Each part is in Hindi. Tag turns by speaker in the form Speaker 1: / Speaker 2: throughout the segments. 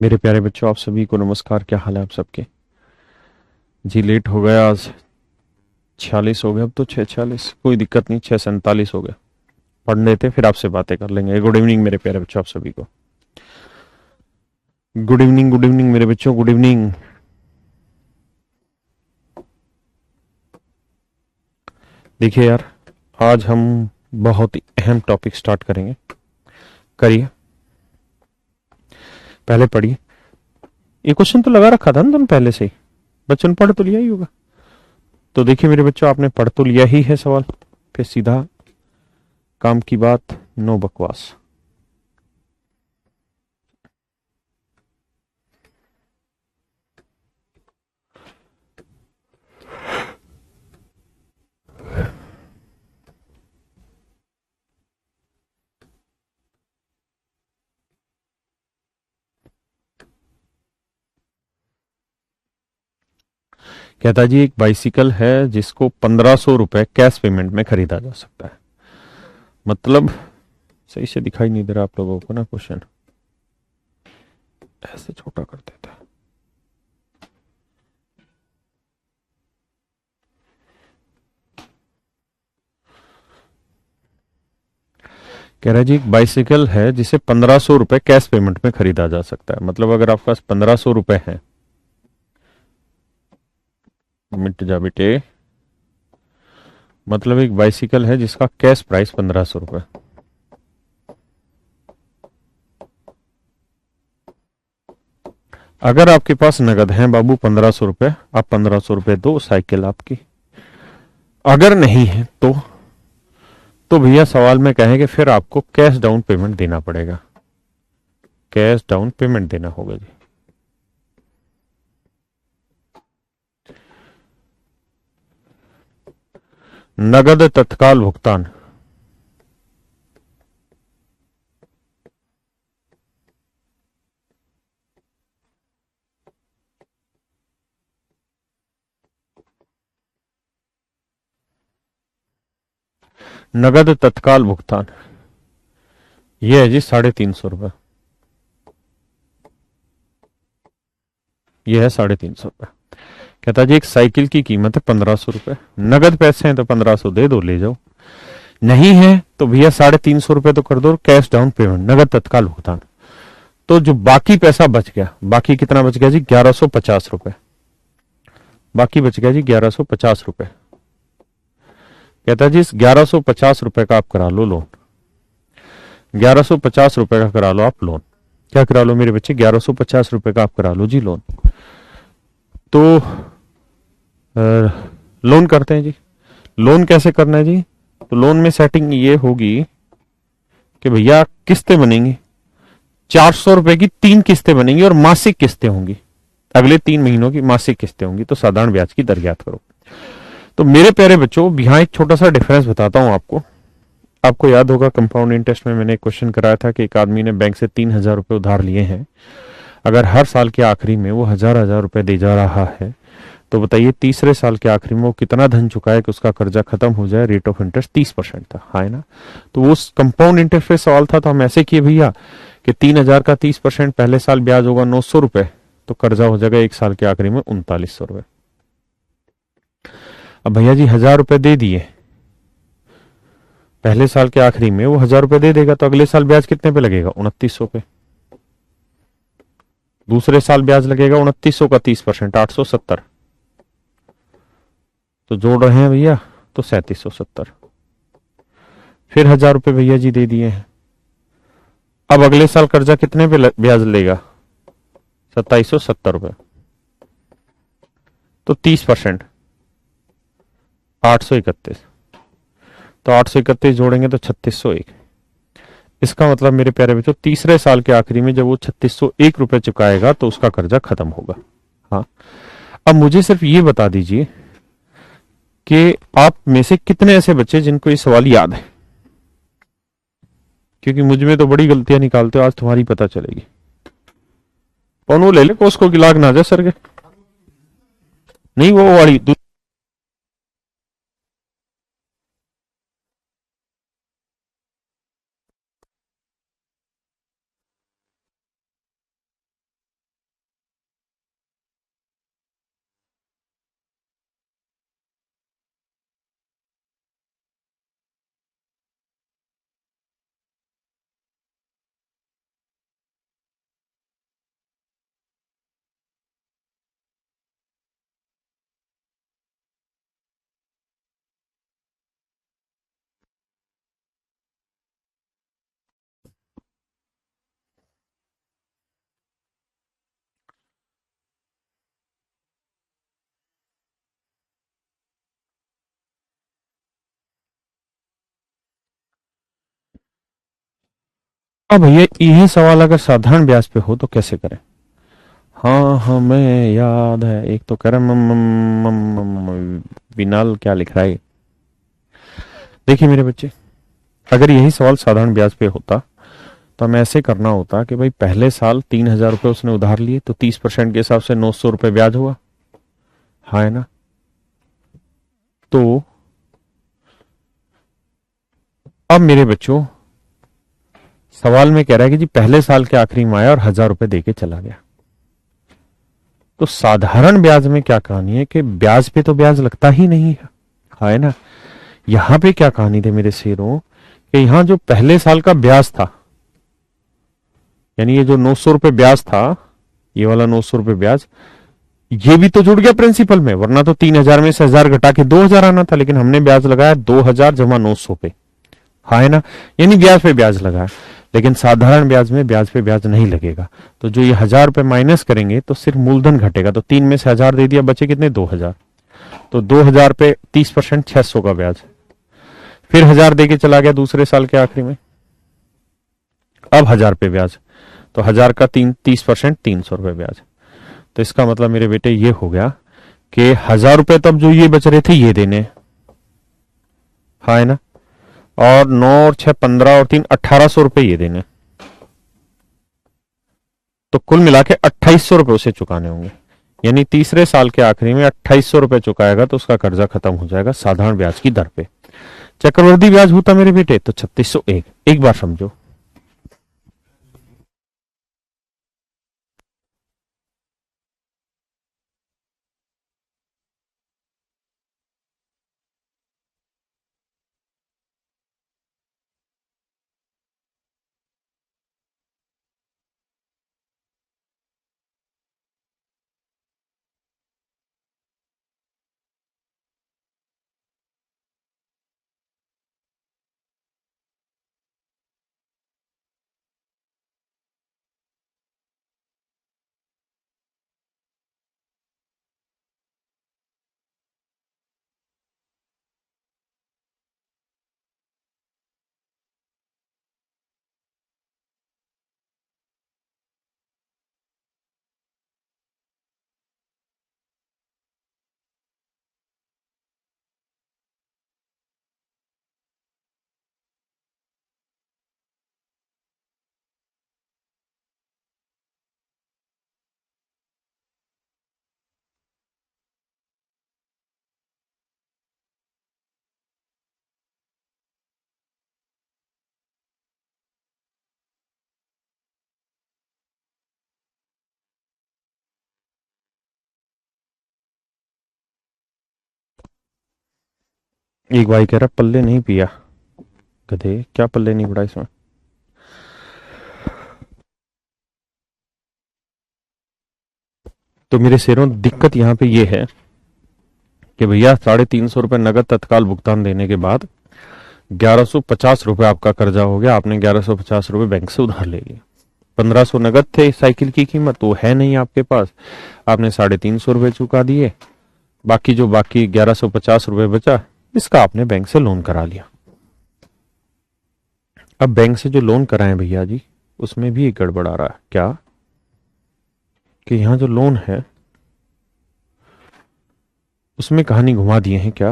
Speaker 1: मेरे प्यारे बच्चों, आप सभी को नमस्कार। क्या हाल है आप सबके? जी लेट हो गया आज। 46 हो गया, अब तो 6:46, कोई दिक्कत नहीं, 6:47 हो गया। पढ़ लेते फिर आपसे बातें कर लेंगे। गुड इवनिंग मेरे प्यारे बच्चों, आप सभी को गुड इवनिंग मेरे बच्चों, गुड इवनिंग। देखिए यार, आज हम बहुत ही अहम टॉपिक स्टार्ट करेंगे। करिए, पहले पढ़िए। ये क्वेश्चन तो लगा रखा था ना तुम पहले से ही, बच्चों ने पढ़ तो लिया ही होगा। तो देखिए मेरे बच्चों, आपने पढ़ तो लिया ही है सवाल, फिर सीधा काम की बात, नो बकवास। कहता जी, एक बाइसिकल है जिसको 1500 रुपए कैश पेमेंट में खरीदा जा सकता है। मतलब सही से दिखाई नहीं दे रहा आप लोगों को ना क्वेश्चन, ऐसे छोटा कर देता है। कह रहा है जी, एक बाइसिकल है जिसे 1500 रुपए कैश पेमेंट में खरीदा जा सकता है। मतलब अगर आपके पास 1500 रुपए हैं, मिट जा बेटे, मतलब एक बाइसिकल है जिसका कैश प्राइस 1500 रुपए। अगर आपके पास नगद है बाबू 1500 रुपए, आप 1500 रुपए दो, साइकिल आपकी। अगर नहीं है तो भैया सवाल में कहें कि फिर आपको कैश डाउन पेमेंट देना पड़ेगा। कैश डाउन पेमेंट देना होगा जी। नगद तत्काल भुगतान। नगद तत्काल भुगतान ये है जी 350 रुपए। ये है 350 रुपए। कहता जी, एक साइकिल की कीमत है 1500 रुपए। नगद पैसे हैं तो 1500 दे दो, ले जाओ। नहीं है तो भैया 350 रुपए तो कर दो कैश डाउन पेमेंट, नगद तत्काल भुगतान। तो जो बाकी पैसा बच गया, बाकी कितना बच गया जी? 1150 रुपए। बाकी बच गया जी 1150 रुपए। कहता जी, इस 1150 रुपए का आप करा लो लोन। 1150 रुपए का करा लो आप लोन। क्या करा लो मेरे बच्चे? 1150 रुपए का आप करा लो जी लोन। तो लोन करते हैं जी। लोन कैसे करना है जी? तो लोन में सेटिंग ये होगी कि भैया किस्तें बनेंगी, 400 रुपए की 3 किस्तें बनेंगी और मासिक किस्तें होंगी। अगले 3 महीनों की मासिक किस्तें होंगी। तो साधारण ब्याज की दर ज्ञात करो। तो मेरे प्यारे बच्चों, यहाँ एक छोटा सा डिफरेंस बताता हूं आपको। आपको याद होगा कंपाउंड इंटरेस्ट में मैंने एक क्वेश्चन कराया था कि एक आदमी ने बैंक से 3000 रुपए उधार लिए हैं। अगर हर साल के आखिरी में वो हजार हजार रुपए दे जा रहा है, तो बताइए तीसरे साल के आखिरी में वो कितना धन चुकाए कि उसका कर्जा खत्म हो जाए। रेट ऑफ इंटरेस्ट 30% था, है ना? तो वो कंपाउंड इंटरेस्ट पे सवाल था, तो हम ऐसे किए भैया कि 3000 का 30%, पहले साल ब्याज होगा 900 रुपए, तो कर्जा हो जाएगा एक साल के आखिरी में 3900 रुपए। अब भैया जी 1000 रुपए दे दिए, पहले साल के आखिरी में वो 1000 रुपए दे देगा, तो अगले साल ब्याज कितने पे लगेगा? 2900 पे। दूसरे साल ब्याज लगेगा 2900 का 30%, 870। तो जोड़ रहे हैं भैया, तो 3770। फिर 1000 रुपए भैया जी दे दिए हैं। अब अगले साल कर्जा कितने पे ब्याज लेगा? 2770 रुपए। तो 30%, 831। तो 831 जोड़ेंगे तो 3601। इसका मतलब मेरे प्यारे बच्चों, तीसरे साल के आखिरी में जब वो 3601 रुपए चुकाएगा तो उसका कर्जा खत्म होगा। हाँ, अब मुझे सिर्फ ये बता दीजिए कि आप में से कितने ऐसे बच्चे जिनको ये सवाल याद है, क्योंकि मुझ में तो बड़ी गलतियां निकालते हो, आज तुम्हारी पता चलेगी। कौन वो ले ले को उसको गिलाग ना जाए सर के, नहीं वो वाली अब भैया यही सवाल अगर साधारण ब्याज पे हो तो कैसे करें? हाँ हमें याद है, एक तो कह रहा विनाल क्या लिख रहा है। देखिए मेरे बच्चे, अगर यही सवाल साधारण ब्याज पे होता तो हमें ऐसे करना होता कि भाई पहले साल 3,000 रुपये उसने उधार लिए तो 30% के हिसाब से 900 रुपये ब्याज हुआ, हाँ है ना। तो अब मेरे बच्चों सवाल में कह रहा है कि जी पहले साल के आखिरी में आया और 1,000 रुपये देके चला गया। तो साधारण ब्याज में क्या कहानी है कि ब्याज पे तो ब्याज लगता ही नहीं है, हाँ है ना। यहां पे क्या कहानी थी मेरे शेरों कि यहां जो पहले साल का ब्याज था, यानी ये जो 900 रुपये ब्याज था, ये वाला 900 रुपये ब्याज, ये भी तो जुड़ गया प्रिंसिपल में, वरना तो 3,000 में से 1,000 घटा के 2,000 आना था, लेकिन हमने ब्याज लगाया 2,000 जमा 900 पे, हाँ है ना, यानी ब्याज पे ब्याज लगाया। लेकिन साधारण ब्याज में ब्याज पे ब्याज नहीं लगेगा, तो जो ये 1,000 रुपये माइनस करेंगे तो सिर्फ मूलधन घटेगा, तो 3 में से 1,000 दे दिया, बचे कितने 2,000, तो 2,000 पे 30% 600 का ब्याज, फिर 1,000 देके चला गया दूसरे साल के आखिरी में, अब 1,000 पे ब्याज, तो 1,000 का 30% 300 रुपये ब्याज। तो इसका मतलब मेरे बेटे ये हो गया कि 1,000 रुपये तब जो ये बच रहे थे ये देने, हाँ है ना, और 9 और 6 15 और 3 1,800 रुपये ये देने, तो कुल मिला के 2,800 रुपये उसे चुकाने होंगे। यानी तीसरे साल के आखिरी में 2,800 रुपये चुकाएगा तो उसका कर्जा खत्म हो जाएगा साधारण ब्याज की दर पे। चक्रवृद्धि ब्याज होता मेरे बेटे तो 3,601। एक बार समझो, एक भाई कह रहा पल्ले नहीं पिया, गधे क्या पल्ले नहीं पड़ा इसमें। तो मेरे शेरों दिक्कत यहां पे ये है कि भैया 350 रुपये नगद तत्काल भुगतान देने के बाद 1,150 रुपये आपका कर्जा हो गया, आपने 1,150 रुपये बैंक से उधार ले लिया। 1,500 नगद थे साइकिल की कीमत, वो है नहीं आपके पास, आपने 350 रुपये चुका दिए, बाकी 1,150 रुपये बचा, इसका आपने बैंक से लोन करा लिया। अब बैंक से जो लोन कराए भैया जी, उसमें भी एक गड़बड़ आ रहा है, क्या कि यहां जो लोन है उसमें कहानी घुमा दिए हैं क्या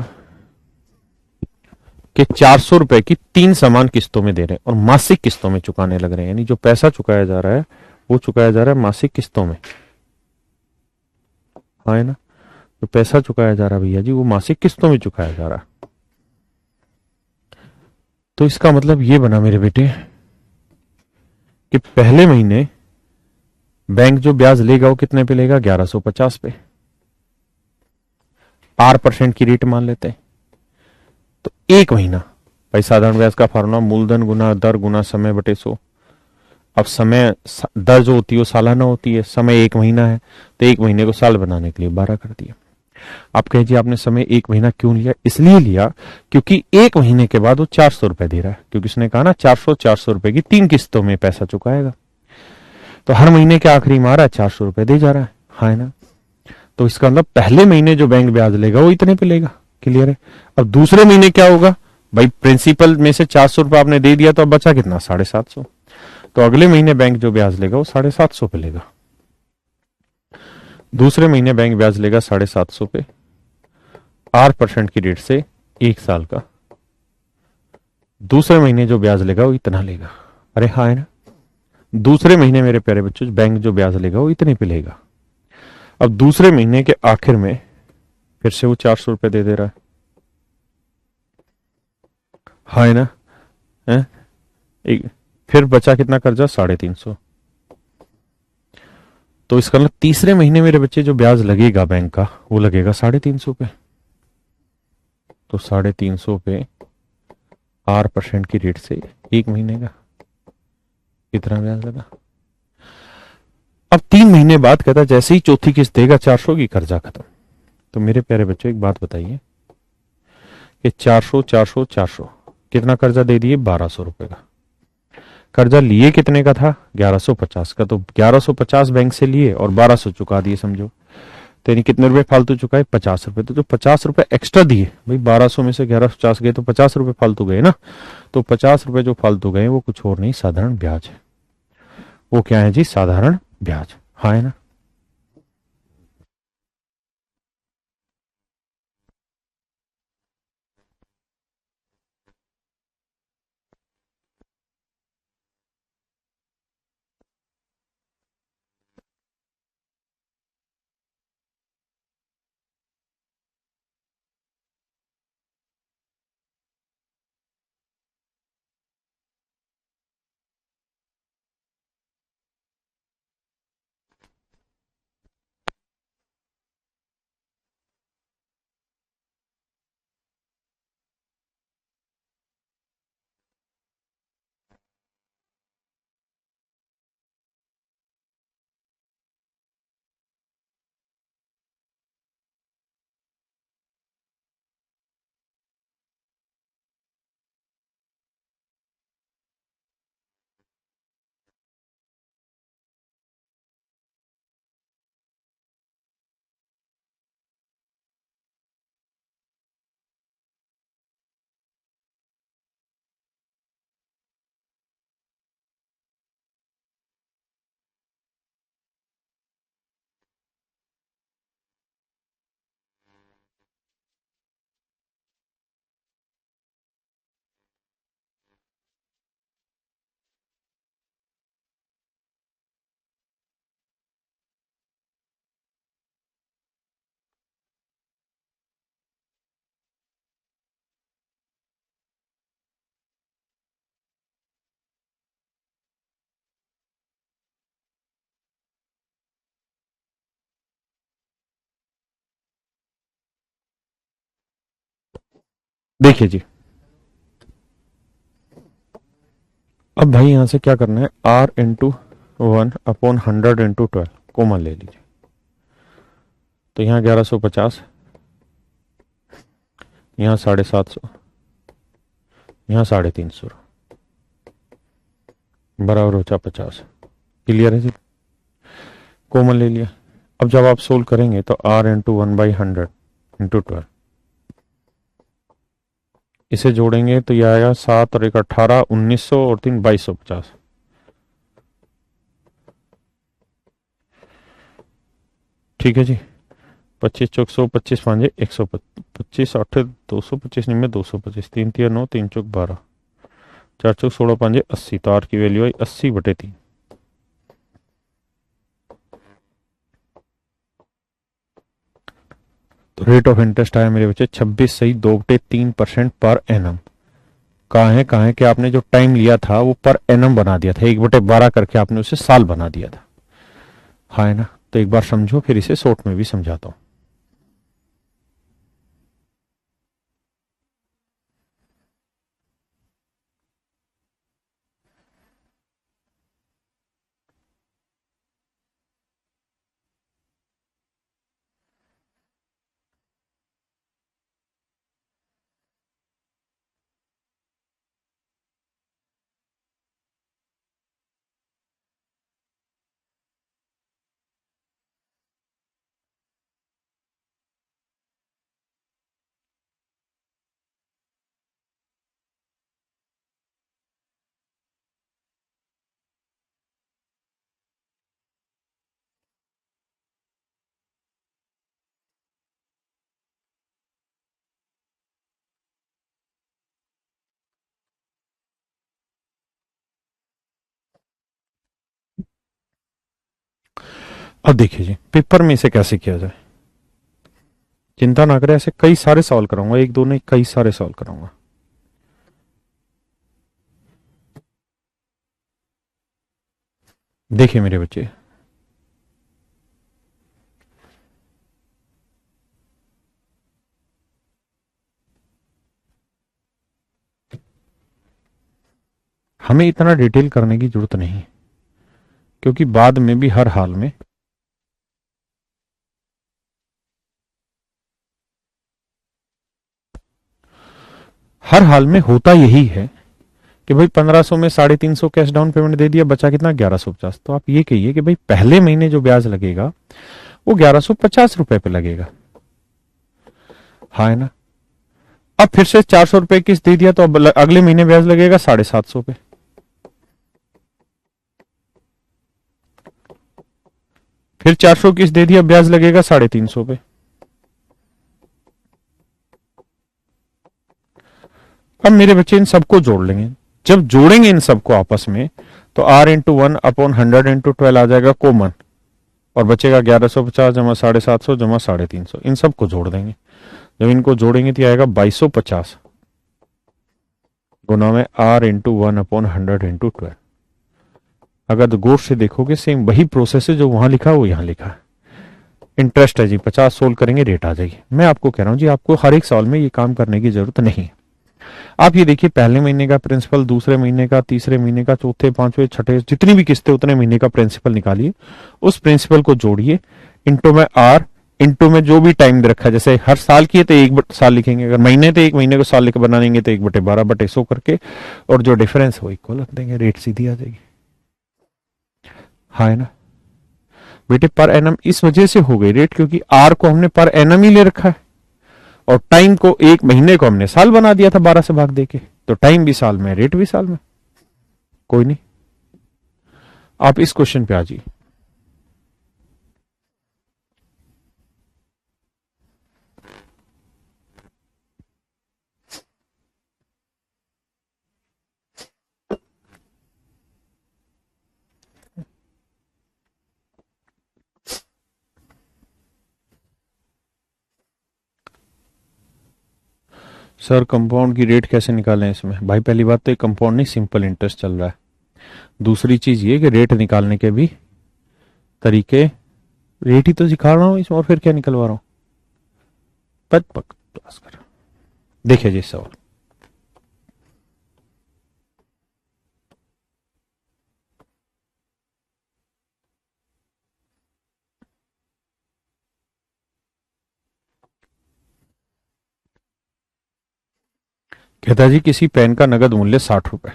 Speaker 1: कि 400 रुपए की 3 समान किस्तों में दे रहे हैं और मासिक किस्तों में चुकाने लग रहे हैं। यानी जो पैसा चुकाया जा रहा है वो चुकाया जा रहा है मासिक किस्तों में, हाँ है ना, जो पैसा चुकाया जा रहा है भैया जी वो मासिक किस्तों में चुकाया जा रहा है। तो इसका मतलब ये बना मेरे बेटे कि पहले महीने बैंक जो ब्याज लेगा वो कितने पे लेगा, 1,150 पे, 8% की रेट मान लेते हैं। तो एक महीना, भाई साधारण ब्याज का फार्मूला मूलधन गुना दर गुना समय बटे 100। अब समय दर जो होती है वो सालाना होती है, समय 1 महीना है, तो 1 महीने को साल बनाने के लिए 12 कर दिया। आप कहे जी आपने समय 1 महीना क्यों लिया, इसलिए लिया क्योंकि 1 महीने के बाद वो 400 रुपए दे रहा है, क्योंकि उसने कहा ना 400 रुपए की 3 किस्तों में पैसा चुकाएगा, तो हर महीने के आखिरी में आ रहा है 400 रुपए दे जा रहा है, हाँ है ना। तो इसका मतलब पहले महीने जो बैंक ब्याज लेगा वो इतने पे लेगा, क्लियर है। अब दूसरे महीने क्या होगा, भाई प्रिंसिपल में से 400 रुपए आपने दे दिया तो अब बचा कितना, 750। तो अगले महीने बैंक जो ब्याज लेगा वो 750 पे लेगा, दूसरे महीने बैंक ब्याज लेगा 750 पे 8% की रेट से, 1 साल का। दूसरे महीने जो ब्याज लेगा वो इतना लेगा। अरे हाँ है ना, दूसरे महीने मेरे प्यारे बच्चों बैंक जो ब्याज लेगा वो इतने पे लेगा। अब दूसरे महीने के आखिर में फिर से वो 400 रुपए दे दे रहा है। हाँ है ना, है? एक, फिर बचा कितना कर्जा, 350। तो इसका मतलब तीसरे महीने मेरे बच्चे जो ब्याज लगेगा बैंक का वो लगेगा 350 पे। तो 350 पे 8% की रेट से 1 महीने का कितना ब्याज लगा। अब 3 महीने बाद कहता है जैसे ही चौथी किस्त देगा 400 की, कर्जा खत्म। तो मेरे प्यारे बच्चों एक बात बताइए कि 400 400 400 कितना कर्जा दे दिए, 1200 रुपए का। कर्जा लिए कितने का था, 1150 का। तो 1150 बैंक से लिए और 1200 चुका दिए समझो। तो यानी कितने रुपए फालतू चुकाए, 50 रुपए। तो जो 50 रुपए एक्स्ट्रा दिए भाई, 1200 में से 1150 गए तो 50 रुपए फालतू गए ना। तो 50 रुपए जो फालतू गए वो कुछ और नहीं, साधारण ब्याज है। वो क्या है जी, साधारण ब्याज। हाँ है ना। देखिए जी, अब भाई यहां से क्या करना है, R × 1/100 × 12 ले लीजिए। तो यहाँ 1150, यहाँ 750, यहाँ 350 बराबर होता 50। क्लियर है जी, कॉमन ले लिया। अब जब आप सोल्व करेंगे तो R × 1/100 × 12, इसे जोड़ेंगे तो यह आएगा 7 और 1 18, 1900 और 3 2250। ठीक है जी। 25 × 100, 25 × 5 = 125, 8 225, 9 225, 3 3 9, 3 चौक 12, 4 चौक 16, 5 80। तो आर की वैल्यू आई 80/3। तो रेट ऑफ इंटरेस्ट आया मेरे बच्चे 26 सही 2/3% पर एनम। कहाँ है कि आपने जो टाइम लिया था वो पर एनम बना दिया था, 1/12 करके आपने उसे साल बना दिया था। हाँ है ना। तो एक बार समझो, फिर इसे शॉर्ट में भी समझाता हूं। अब देखिए जी पेपर में इसे कैसे किया जाए, चिंता ना करें, ऐसे कई सारे सवाल कराऊंगा, एक दो नहीं कई सारे सवाल कराऊंगा। देखिए मेरे बच्चे, हमें इतना डिटेल करने की जरूरत नहीं, क्योंकि बाद में भी हर हाल में होता यही है कि भाई 1500 में 350 कैश डाउन पेमेंट दे दिया, बचा कितना 1150। तो आप ये कहिए कि भाई पहले महीने जो ब्याज लगेगा वो 1150 रुपए पे लगेगा, हाँ है ना। अब फिर से 400 रुपए किस्त दे दिया तो अब अगले महीने ब्याज लगेगा 750 पे। फिर 400 किस्त दे दिया, ब्याज लगेगा 350 पे। अब मेरे बच्चे इन सबको जोड़ लेंगे, जब जोड़ेंगे इन सबको आपस में तो r इंटू 1/100 इंटू 12 आ जाएगा कॉमन, और बचेगा 1150 जमा 750 जमा 350। इन सबको जोड़ देंगे, जब इनको जोड़ेंगे तो आएगा 2250 गुना में r इंटू 1/100 इंटू 12। अगर गौर से देखोगे सेम वही प्रोसेस है जो वहां लिखा है वो यहां लिखा है। इंटरेस्ट है जी 50, सोल्व करेंगे रेट आ जाएगी। मैं आपको कह रहा हूं जी आपको हर एक सवाल में ये काम करने की जरूरत नहीं है। आप ये देखिए पहले महीने का प्रिंसिपल, दूसरे महीने का, तीसरे महीने का, चौथे, पांचवें, छठे, जितनी भी किस्तें उतने महीने का प्रिंसिपल निकालिए, उस प्रिंसिपल को जोड़िए, इंटू में आर, इंटू में जो भी टाइम दे रखा है, जैसे हर साल की है तो 1 साल लिखेंगे, अगर महीने तो 1 महीने को साल लिख बना लेंगे तो 1/12/100 करके, और जो डिफरेंस हो इक्वल रख देंगे, रेट सीधी आ जाएगी। हाँ है ना बेटे, पर एनम इस वजह से हो गई रेट क्योंकि आर को हमने पर एनम ही ले रखा है, और टाइम को 1 महीने को हमने साल बना दिया था 12 से भाग देके, तो टाइम भी साल में, रेट भी साल में। कोई नहीं, आप इस क्वेश्चन पे आ जाइए। सर कंपाउंड की रेट कैसे निकालें इसमें? भाई पहली बात तो ये कंपाउंड नहीं, सिंपल इंटरेस्ट चल रहा है। दूसरी चीज ये कि रेट निकालने के भी तरीके, रेट ही तो सिखा रहा हूं इसमें, और फिर क्या निकलवा रहा हूं। पक पक क्लास कर। देखिए जी सवाल, कहता जी किसी पेन का नगद मूल्य 60 रुपए,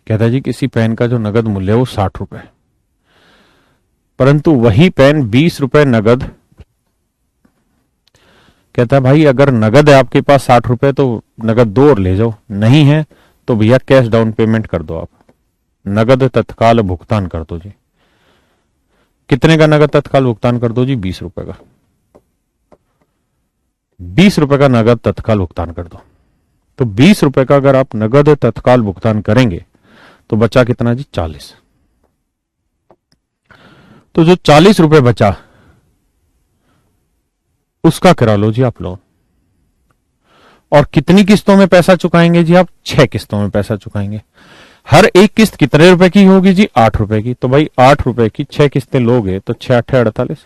Speaker 1: कहता जी किसी पेन का जो नगद मूल्य है वो 60 रुपए, परंतु वही पेन 20 रुपए नगद, कहता भाई अगर नगद है आपके पास 60 रुपए तो नगद दो और ले जाओ, नहीं है तो भैया कैश डाउन पेमेंट कर दो, आप नगद तत्काल भुगतान कर दो जी। कितने का नगद तत्काल भुगतान कर दो जी? 20 रुपए का। 20 रुपए का नगद तत्काल भुगतान कर दो। तो 20 रुपए का अगर आप नगद तत्काल भुगतान करेंगे तो बचा कितना जी? 40। तो जो 40 रुपए बचा उसका करा लो जी आप लोन। और कितनी किस्तों में पैसा चुकाएंगे जी आप? 6 किस्तों में पैसा चुकाएंगे। हर एक किस्त कितने रुपए की होगी जी? 8 रुपए की। तो भाई 8 रुपए की 6 किस्तें लोगे तो 6 8 48,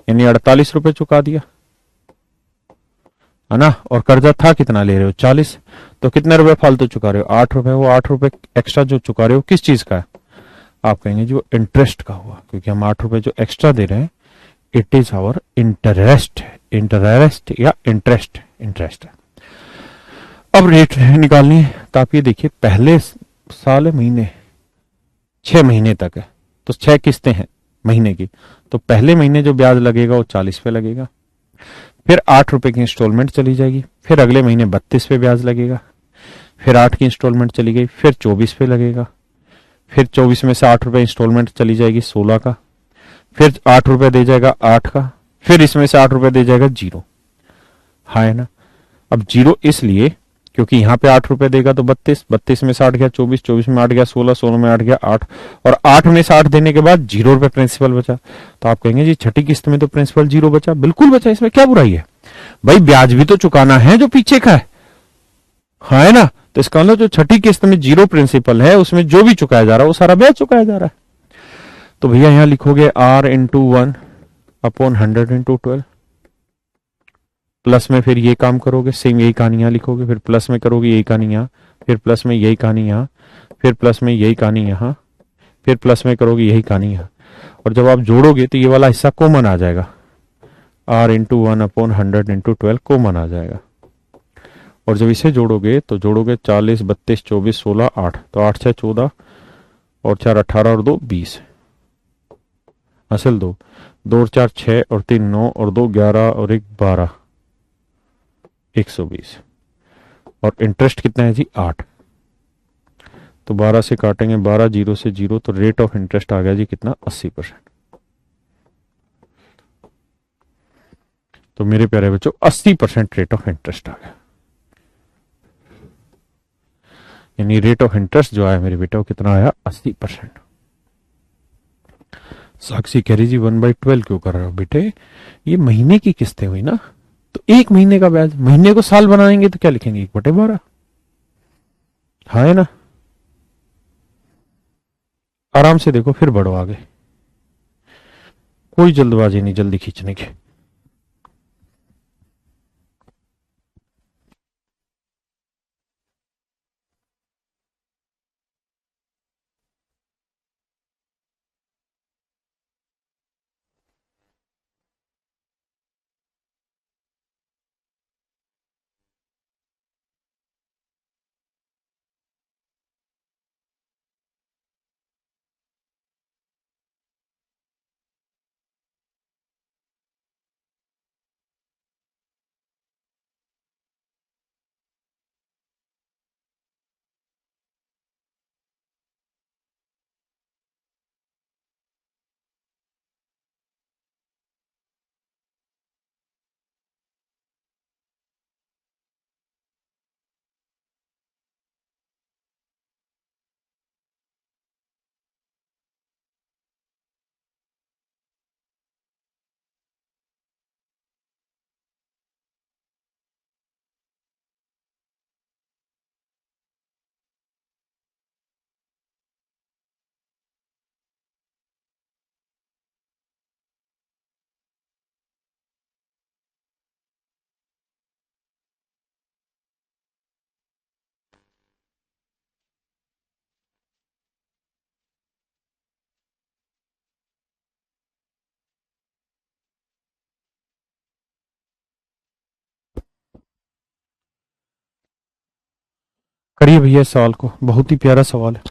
Speaker 1: यानी 48 रुपए चुका दिया है ना। और कर्जा था कितना ले रहे हो? 40। तो कितने रुपए फालतू चुका रहे हो? 8 रुपए। वो 8 रुपए एक्स्ट्रा जो चुका रहे हो किस चीज का है? आप कहेंगे जी वो इंटरेस्ट का हुआ, क्योंकि हम 8 रुपए जो एक्स्ट्रा दे रहे हैं it is our interest, interest या इंटरेस्ट, इंटरेस्ट है। अब रेट निकालनी है तो आप ये देखिए पहले साल महीने 6 महीने तक है तो 6 किस्तें हैं महीने की, तो पहले महीने जो ब्याज लगेगा वो 40 पे लगेगा, फिर 8 रुपए की इंस्टॉलमेंट चली जाएगी, फिर अगले महीने 32 पे ब्याज लगेगा, फिर 8 की इंस्टॉलमेंट चली गई, फिर 24 पे लगेगा, फिर 24 में से 8 रुपए इंस्टॉलमेंट चली जाएगी 16 का, फिर 8 रुपए दे जाएगा 8 का, फिर इसमें से 8 रुपए दे जाएगा जीरो। हाँ है ना। अब जीरो इसलिए क्योंकि यहाँ पे 8 रुपए देगा तो 32, 32 में से 8 गया 24, 24 में 8 गया 16, 16 में 8 गया 8, और 8 में से 8 देने के बाद 0 रुपए प्रिंसिपल बचा। तो आप कहेंगे जी छठी किस्त में तो प्रिंसिपल 0 बचा। बिल्कुल बचा, इसमें क्या बुराई है भाई, ब्याज भी तो चुकाना है जो पीछे का है। हाँ है ना। तो इसका मतलब जो छठी किस्त में 0 प्रिंसिपल है उसमें जो भी चुकाया जा रहा है वो सारा ब्याज चुकाया जा रहा है। तो भैया यहां लिखोगे R इंटू 1/100 इंटू 12, प्लस में फिर ये काम करोगे, सेम यही कहानी यहां लिखोगे, फिर प्लस में करोगे यही कहानी यहां, फिर प्लस में यही कहानी यहां, फिर प्लस में यही कहानी यहां, फिर प्लस में करोगे यही कहानी यहां, और जब आप जोड़ोगे तो ये वाला हिस्सा कॉमन आ जाएगा। R इंटू 1/100 इंटू 12 कॉमन आ जाएगा। और जब इसे जोड़ोगे तो जोड़ोगे 40, 32, 24, 16, 8, तो 8 6 14 और 4 18 और 2 20, असल 2, 2 और 4 6 और 3 9 और 2 11 और 1 12, 120। और इंटरेस्ट कितना है जी 8। तो 12 से काटेंगे 12, जीरो से जीरो, तो रेट ऑफ इंटरेस्ट आ गया जी कितना 80%। तो मेरे प्यारे बच्चों 80% रेट ऑफ इंटरेस्ट आ गया। यानी रेट ऑफ इंटरेस्ट जो आया मेरे बेटा वो कितना आया 80%। साक्षी कह रही जी 1/12 क्यों कर रहे हो बेटे, ये महीने की किस्तें हुई ना, तो एक महीने का ब्याज, महीने को साल बनाएंगे तो क्या लिखेंगे 1/12। हाँ है ना। आराम से देखो फिर बढ़ो आगे, कोई जल्दबाजी नहीं जल्दी खींचने की। करिए भैया इस सवाल को, बहुत ही प्यारा सवाल है।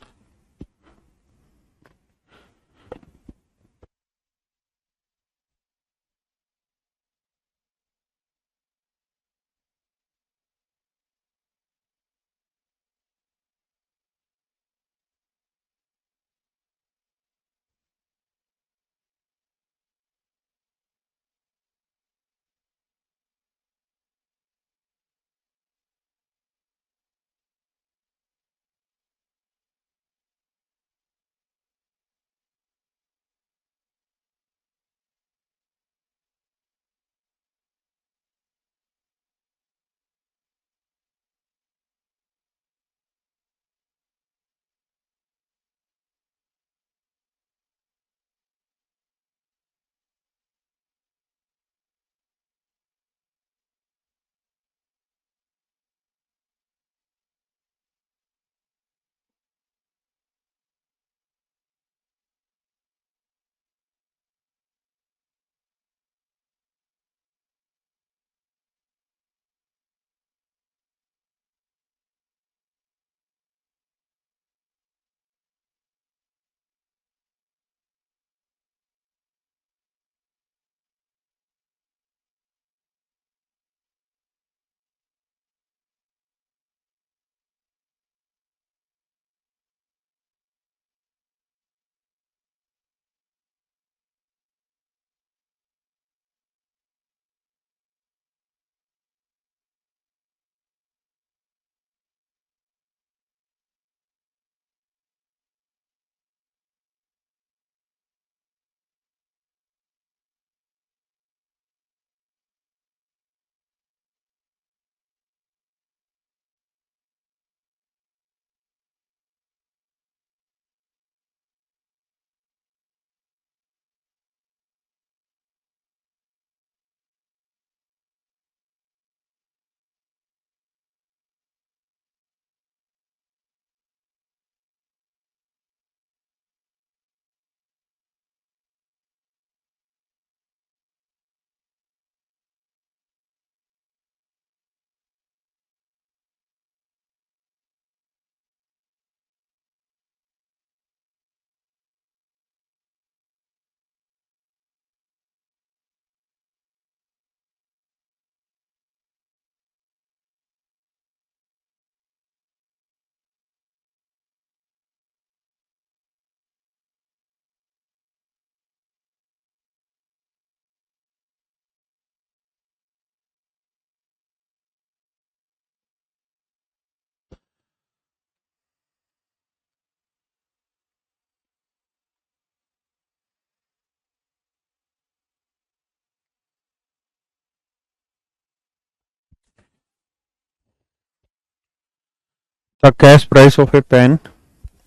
Speaker 1: The cash price of a pen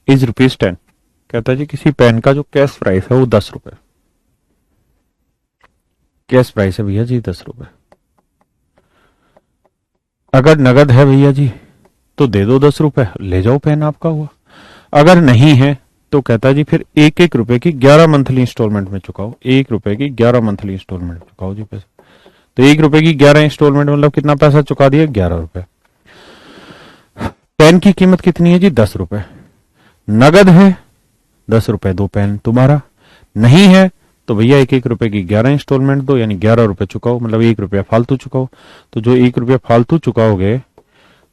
Speaker 1: is ₹10। कहता है जी किसी पेन का जो कैश प्राइस है वो ₹10। कैश प्राइस है भैया जी ₹10। अगर नगद है भैया जी तो दे दो ₹10, ले जाओ पेन आपका हुआ। अगर नहीं है तो कहता है जी फिर ₹1 की 11 मंथली इंस्टॉलमेंट में चुकाओ। ₹1 की 11 मंथली इंस्टॉलमेंट में चुकाओ जी पैसा। तो ₹1 की 11 इंस्टॉलमेंट मतलब कितना पैसा चुका दिया? ₹11। पेन की कीमत कितनी है जी? ₹10। नगद है ₹10 दो पेन तुम्हारा। नहीं है तो भैया ₹1 की 11 इंस्टॉलमेंट दो, यानी ₹11 चुकाओ, मतलब ₹1 फालतू चुकाओ। तो जो ₹1 फालतू चुकाओगे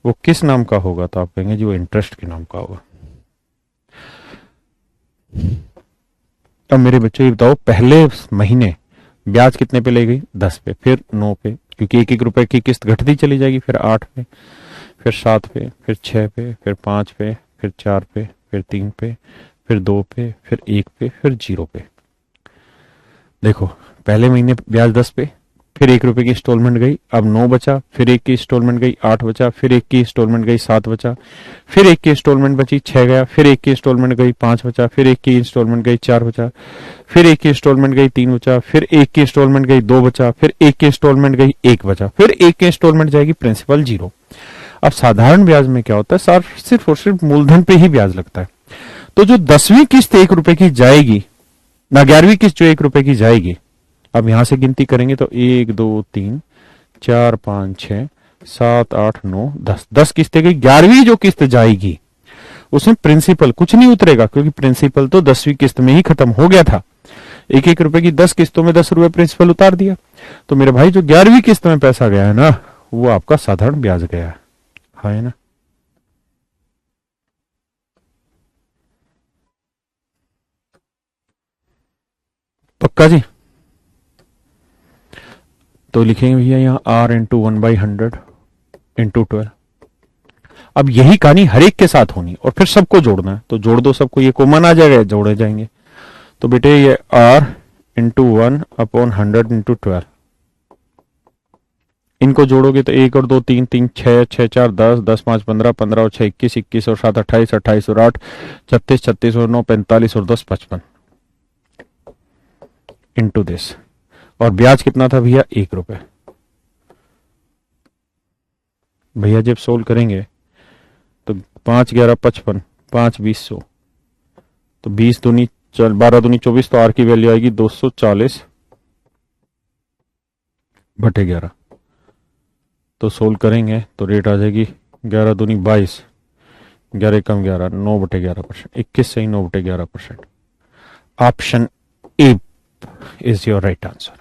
Speaker 1: वो किस नाम का होगा? तो आप कहेंगे जी वो इंटरेस्ट के नाम का होगा। अब मेरे बच्चों ये बताओ, पहले महीने ब्याज कितने पे ले गई? 10 पे, फिर 9 पे, क्योंकि ₹1 की किस्त घटती चली जाएगी, फिर 8 पे, फिर 7 पे, फिर 6 पे, फिर 5 पे, फिर 4 पे, फिर 3 पे, फिर 2 पे, फिर 1 पे, फिर 0 पे। देखो, पहले महीने ब्याज 10 पे, फिर ₹1 की इंस्टॉलमेंट गई, अब 9 बचा, फिर 1 की इंस्टॉलमेंट गई 8 बचा, फिर 1 की इंस्टॉलमेंट गई 7 बचा, फिर 1 की इंस्टॉलमेंट बची 6 गया, फिर 1 की इंस्टॉलमेंट गई 5 बचा, फिर 1 की इंस्टॉलमेंट गई 4 बचा, फिर 1 की इंस्टॉलमेंट गई 3 बचा, फिर 1 की इंस्टॉलमेंट गई 2 बचा, फिर 1 की इंस्टॉलमेंट गई 1 बचा, फिर 1 की इंस्टॉलमेंट जाएगी प्रिंसिपल 0। अब साधारण ब्याज में क्या होता है? सर सिर्फ और सिर्फ मूलधन पे ही ब्याज लगता है। तो जो 10वीं किस्त ₹1 की जाएगी ना, 11वीं किस्त जो ₹1 की जाएगी, अब यहां से गिनती करेंगे तो 1 2 3 4 5 6 7 8 9 10, 10 किस्तें गई। 11वीं जो किस्त जाएगी उसमें प्रिंसिपल कुछ नहीं उतरेगा, क्योंकि प्रिंसिपल तो 10वीं किस्त में ही खत्म हो गया था। ₹1 की 10 किस्तों में ₹10 प्रिंसिपल उतार दिया। तो मेरे भाई जो 11वीं किस्त में पैसा गया है ना, वो आपका साधारण ब्याज गया है। हाँ है ना? पक्का जी? तो लिखेंगे भैया यहाँ R × 1/100 × 12। अब यही कहानी हर एक के साथ होनी और फिर सबको जोड़ना है, तो जोड़ दो सबको, ये कॉमन आ जाएगा, जोड़े जाएंगे। तो बेटे ये R × 1/100 × 12, इनको जोड़ोगे तो 1 और 2 3 3 6 6 4 10 10 5 15 15 और 6 21 21 और 7 28 28 और 8 36 36 और 9 45 और 10 55 इंटू दिस। और ब्याज कितना था भैया? ₹1। भैया जब सोल्व करेंगे तो 5 11 55, 5 20 100, तो 20 दूनी 12 दूनी 24, तो आर की वैल्यू आएगी 240/11। तो सोल्व करेंगे तो रेट आ जाएगी 11 दूनी 22, 11 कम 11, 9/11%, 21 से ही 9/11%। Option A is your right answer.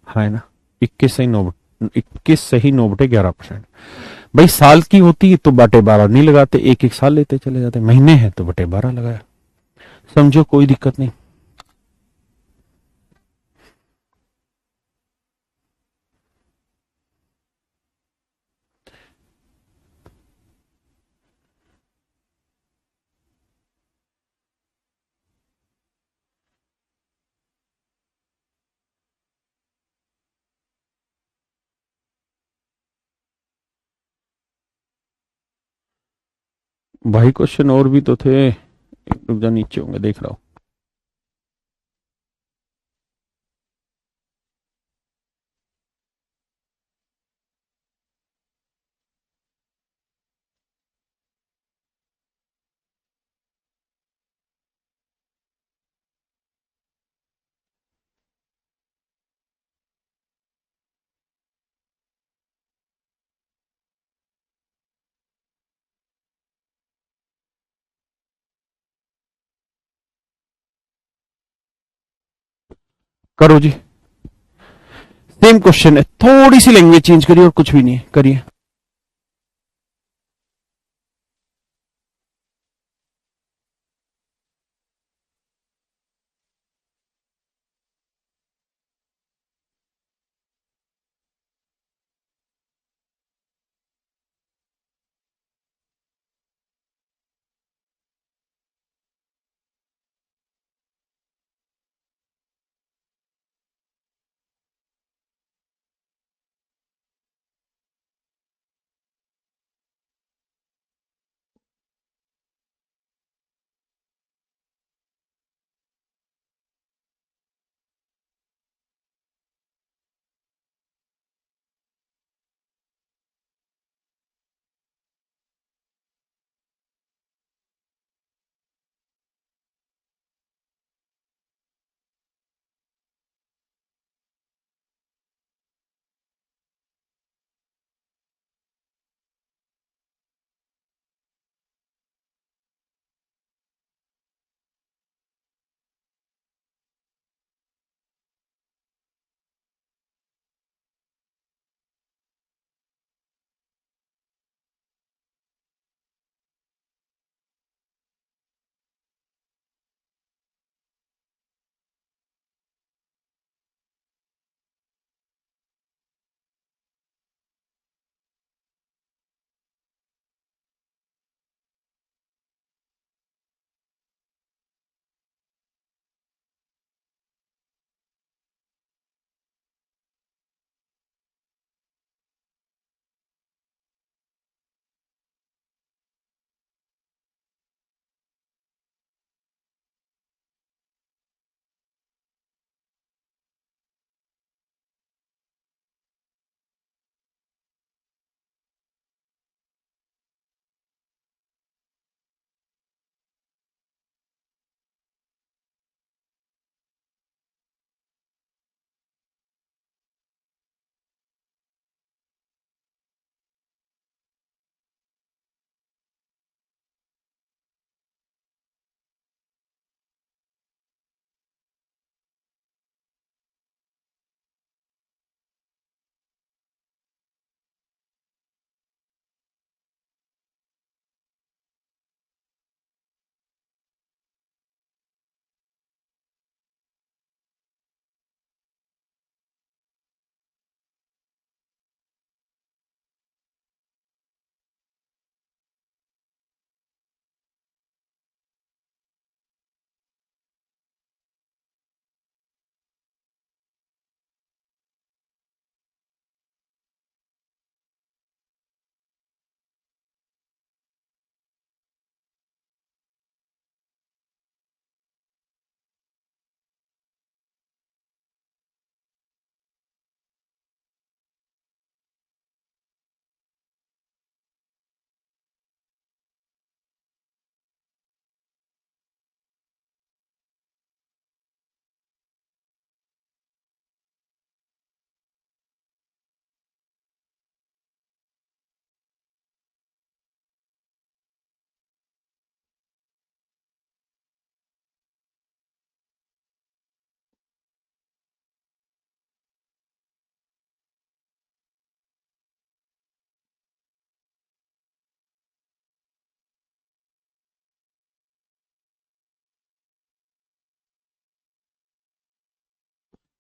Speaker 1: है ना? 21 से ही 9/11%। भाई साल की होती तो बटे 12 नहीं लगाते, एक एक साल लेते चले जाते। महीने हैं तो बटे 12 लगाया। समझो, कोई दिक्कत नहीं। भाई क्वेश्चन और भी तो थे, रुक जा, नीचे होंगे, देख रहा हूं। करो जी, सेम क्वेश्चन है, थोड़ी सी लैंग्वेज चेंज करिए और कुछ भी नहीं है, करिए।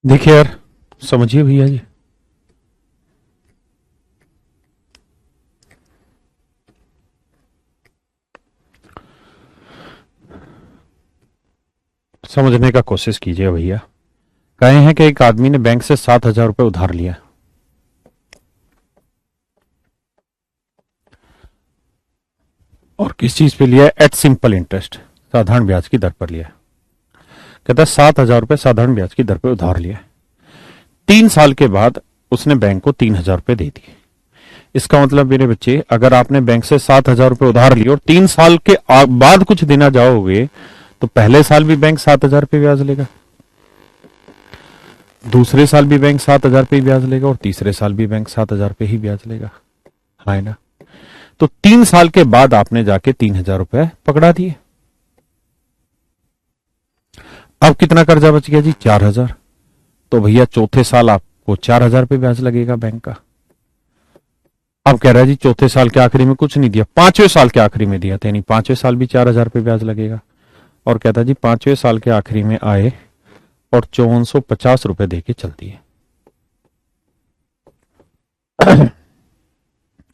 Speaker 1: देखिए यार, समझिए भैया जी, समझने का कोशिश कीजिए भैया। कहे हैं कि एक आदमी ने बैंक से 7,000 रुपये उधार लिया, और किस चीज पे लिया है? एट सिंपल इंटरेस्ट, साधारण ब्याज की दर पर लिया है। कहता है 7,000 रुपये साधारण ब्याज की दर पर उधार लिया है। 3 साल के बाद उसने बैंक को 3,000 रुपये दे दिए। इसका मतलब मेरे बच्चे, अगर आपने बैंक से 7,000 रुपये उधार लिए और 3 साल के बाद कुछ देना जाओगे, तो पहले साल भी बैंक 7,000 रुपये ब्याज लेगा, दूसरे साल भी बैंक 7,000 रुपये ब्याज लेगा, और तीसरे साल भी बैंक 7,000 रुपये ही ब्याज लेगा। है ना? तो 3 साल के बाद आपने जाके 3,000 रुपये पकड़ा दिए। अब कितना कर्जा बच गया जी? 4,000। तो भैया चौथे साल आपको 4,000 रुपये ब्याज लगेगा बैंक का। अब कह रहा है जी चौथे साल के आखिरी में कुछ नहीं दिया, 5वें साल के आखिरी में दिया, तो यानी 5वें साल भी 4,000 रुपये ब्याज लगेगा। और कहता है जी 5वें साल के आखिरी में आए और 5,450 रुपये दे के चल दिए,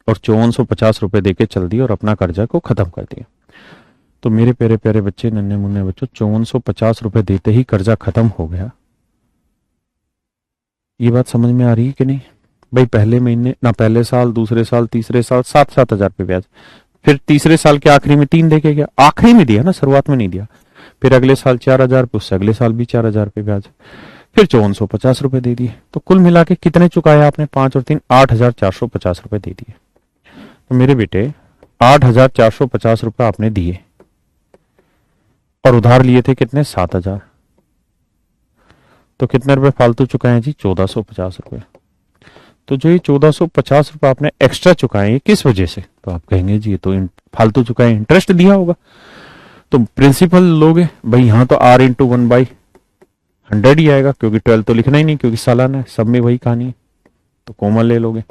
Speaker 1: और 5,450 रुपये दे के चल दिए और अपना कर्जा को खत्म कर दिया। तो मेरे प्यारे प्यारे बच्चे, नन्हे मुन्ने बच्चों, 5,450 रुपये देते ही कर्जा खत्म हो गया। ये बात समझ में आ रही है कि नहीं? भाई पहले महीने ना, पहले साल, दूसरे साल, तीसरे साल 7,000 रुपये ब्याज, फिर तीसरे साल के आखिरी में 3 दे के गया, आखिरी में दिया ना, शुरुआत में नहीं दिया। फिर अगले साल 4,000, उससे अगले साल भी 4,000 रुपये ब्याज, फिर 5,450 रुपये दे दिए। तो कुल मिला के कितने चुकाए आपने? 5 और 3, 8,450 रुपये दे दिए। तो मेरे बेटे 8,450 रुपये आपने दिए, और उधार लिए थे कितने? 7,000। तो कितने रुपए फालतू चुकाए हैं जी? 1,450 रुपये। तो जो ये 1,450 रुपये आपने एक्स्ट्रा चुकाए, ये किस वजह से? तो आप कहेंगे जी ये तो फालतू चुकाए, इंटरेस्ट दिया होगा। तो प्रिंसिपल लोगे भाई, यहां तो R × 1/100 ही आएगा, क्योंकि 12 तो लिखना ही नहीं, क्योंकि सालाना है, सब में वही कहानी है। तो कॉमन ले लोगे,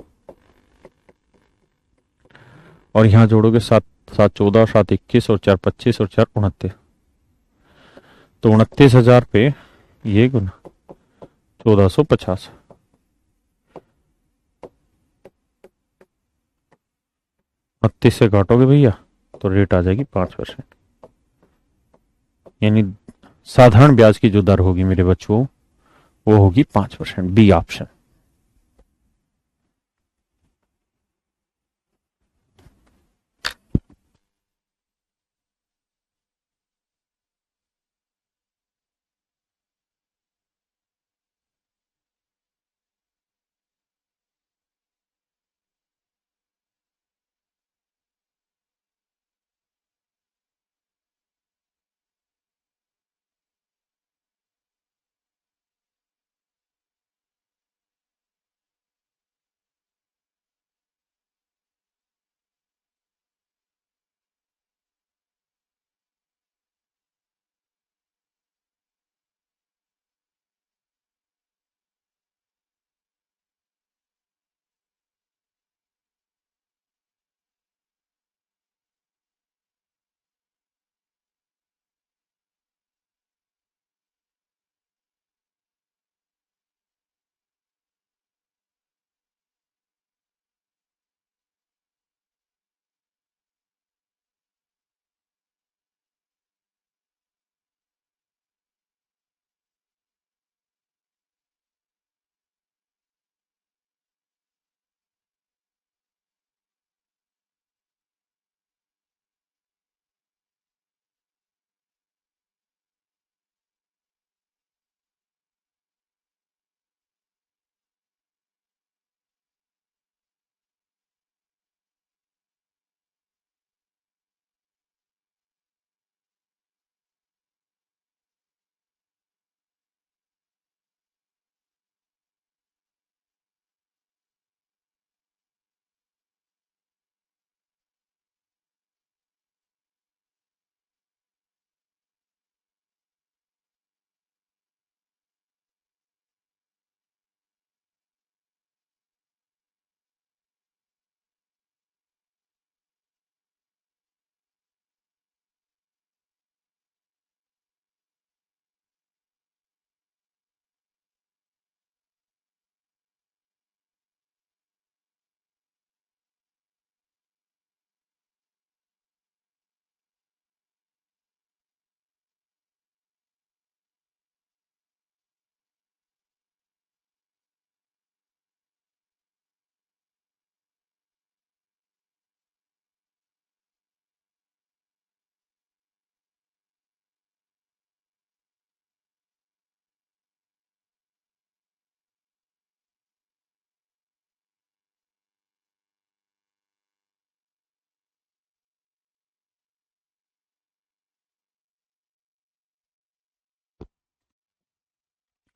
Speaker 1: और यहां जोड़ोगे 7 7 14, 7 21, और 4 25, और 4 29। तो 29,000 पे ये गुना 1,450, 29 से काटोगे भैया तो रेट आ जाएगी 5%। यानी साधारण ब्याज की जो दर होगी मेरे बच्चों, वो होगी 5%। B option.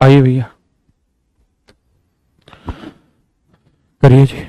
Speaker 1: आइए भैया, करिए जी।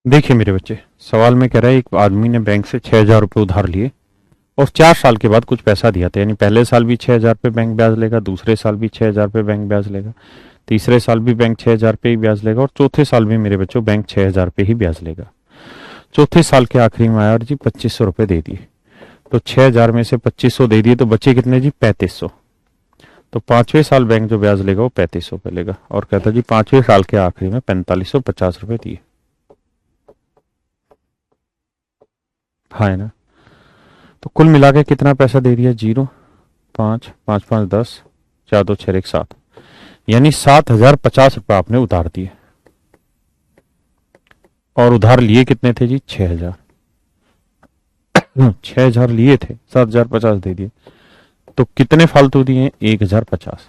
Speaker 1: देखिए मेरे बच्चे, सवाल में कह रहा है एक आदमी ने बैंक से 6,000 रुपये उधार लिए और 4 साल के बाद कुछ पैसा दिया था। यानी पहले साल भी 6,000 रुपये बैंक ब्याज लेगा, दूसरे साल भी 6,000 रुपये बैंक ब्याज लेगा, तीसरे साल भी बैंक 6,000 रुपये ही ब्याज लेगा और चौथे साल भी मेरे बच्चों बैंक 6,000 रुपये ही ब्याज लेगा। चौथे साल के आखिरी में आया और जी 2,500 रुपये दे दिए। तो 6,000 में से 2,500 दे दिए तो बचे कितने जी? 3,500। तो पांचवें साल बैंक जो ब्याज लेगा वो 3,500 लेगा और कहता जी पांचवें साल के आखिरी में 4,550 रुपये दिए। हाँ है ना? तो कुल मिला के कितना पैसा दे दिया? 0, 5, 5, 5, 10, 4, 2, 6, 1, 7। यानी 7,050 रुपये आपने उधार दिए। और उधार लिए कितने थे जी? 6,000। 6,000 लिए थे, 7,050 दे दिए, तो कितने फालतू दिए? 1,050।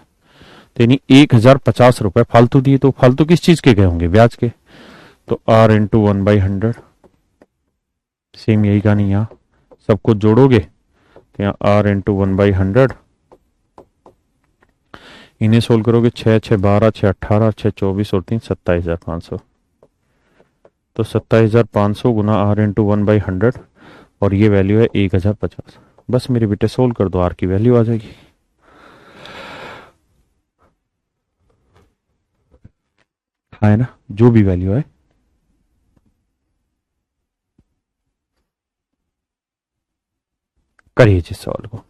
Speaker 1: तो यानी 1,050 रुपये फालतू दिए। तो फालतू किस चीज के गए होंगे? ब्याज के। तो R इंटू 1/100, सेम यही कहानी यहाँ। सब कुछ जोड़ोगे तो यहाँ R इंटू 1/100, इन्हें सोल्व करोगे, 6, 6, 12, 6, 18, 6, 24 और 3, 27,500। तो 27,500 गुना R इंटू 1/100 और ये वैल्यू है 1,050। बस मेरे बेटे सोल्व कर दो, R की वैल्यू आ जाएगी। हाँ है ना? जो भी वैल्यू है। करिए जिस सवाल को।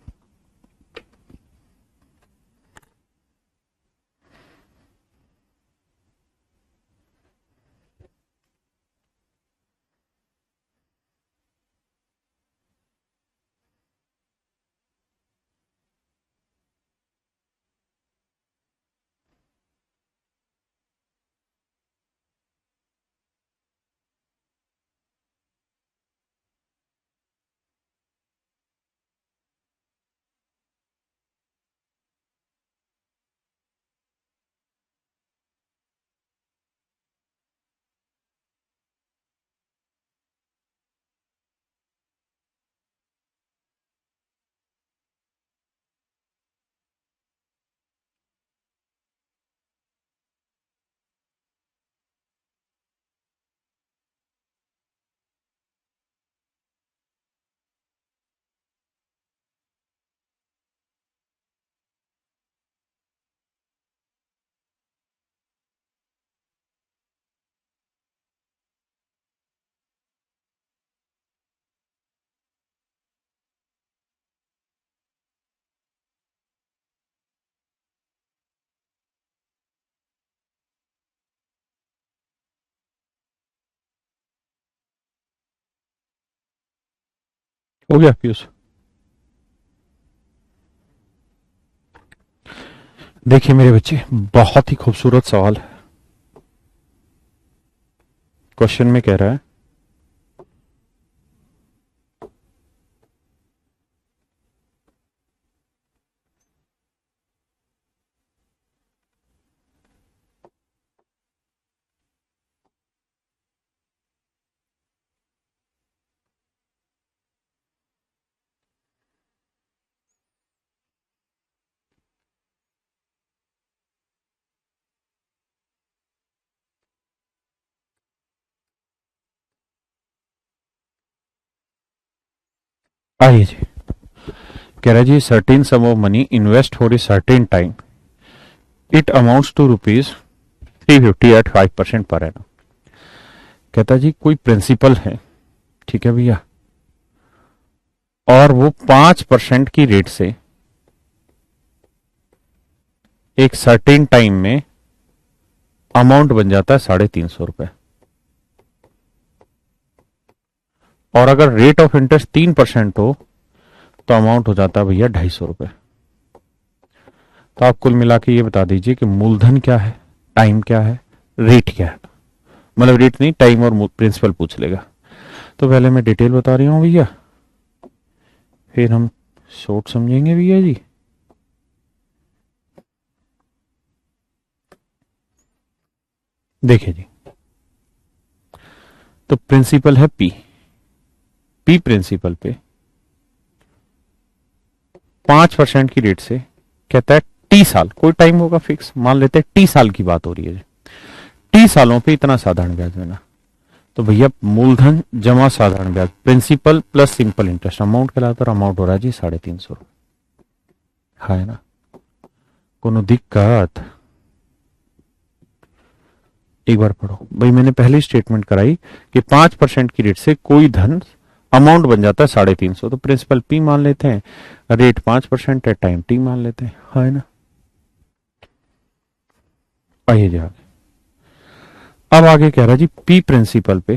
Speaker 1: हो गया पीयूष? देखिए मेरे बच्चे, बहुत ही खूबसूरत सवाल है। क्वेश्चन में कह रहा है आइए जी, कह रहा है जी certain sum of money invest for a certain time, it amounts to ₹350 at 5% per annum. कहता जी कोई प्रिंसिपल है, ठीक है भैया, और वो 5% की रेट से एक सर्टेन टाइम में अमाउंट बन जाता है ₹350, और अगर रेट ऑफ इंटरेस्ट 3% हो तो अमाउंट हो जाता है भैया ₹250। तो आप कुल मिला के ये बता दीजिए कि मूलधन क्या है, टाइम क्या है, रेट क्या है। मतलब रेट नहीं, टाइम और प्रिंसिपल पूछ लेगा। तो पहले मैं डिटेल बता रही हूं भैया, फिर हम शॉर्ट समझेंगे भैया जी। देखिए जी, तो प्रिंसिपल है पी प्रिंसिपल पे 5% की रेट से कहता है टी साल, कोई टाइम होगा फिक्स, मान लेते हैं टी साल की बात हो रही है, टी सालों पे इतना साधारण ब्याज देना। तो भैया मूलधन जमा साधारण ब्याज, principal plus simple interest amount कहलाता है, अमाउंट हो रहा है जी ₹350। है ना, कोनो दिक्कत? एक बार पढ़ो भाई, मैंने पहली स्टेटमेंट कराई कि 5% की रेट से कोई धन अमाउंट बन जाता है 350, तो प्रिंसिपल पी मान लेते हैं, रेट 5% है, टाइम टी मान लेते हैं। है ना, आइए जी आगे। अब आगे कह रहा है जी पी प्रिंसिपल पे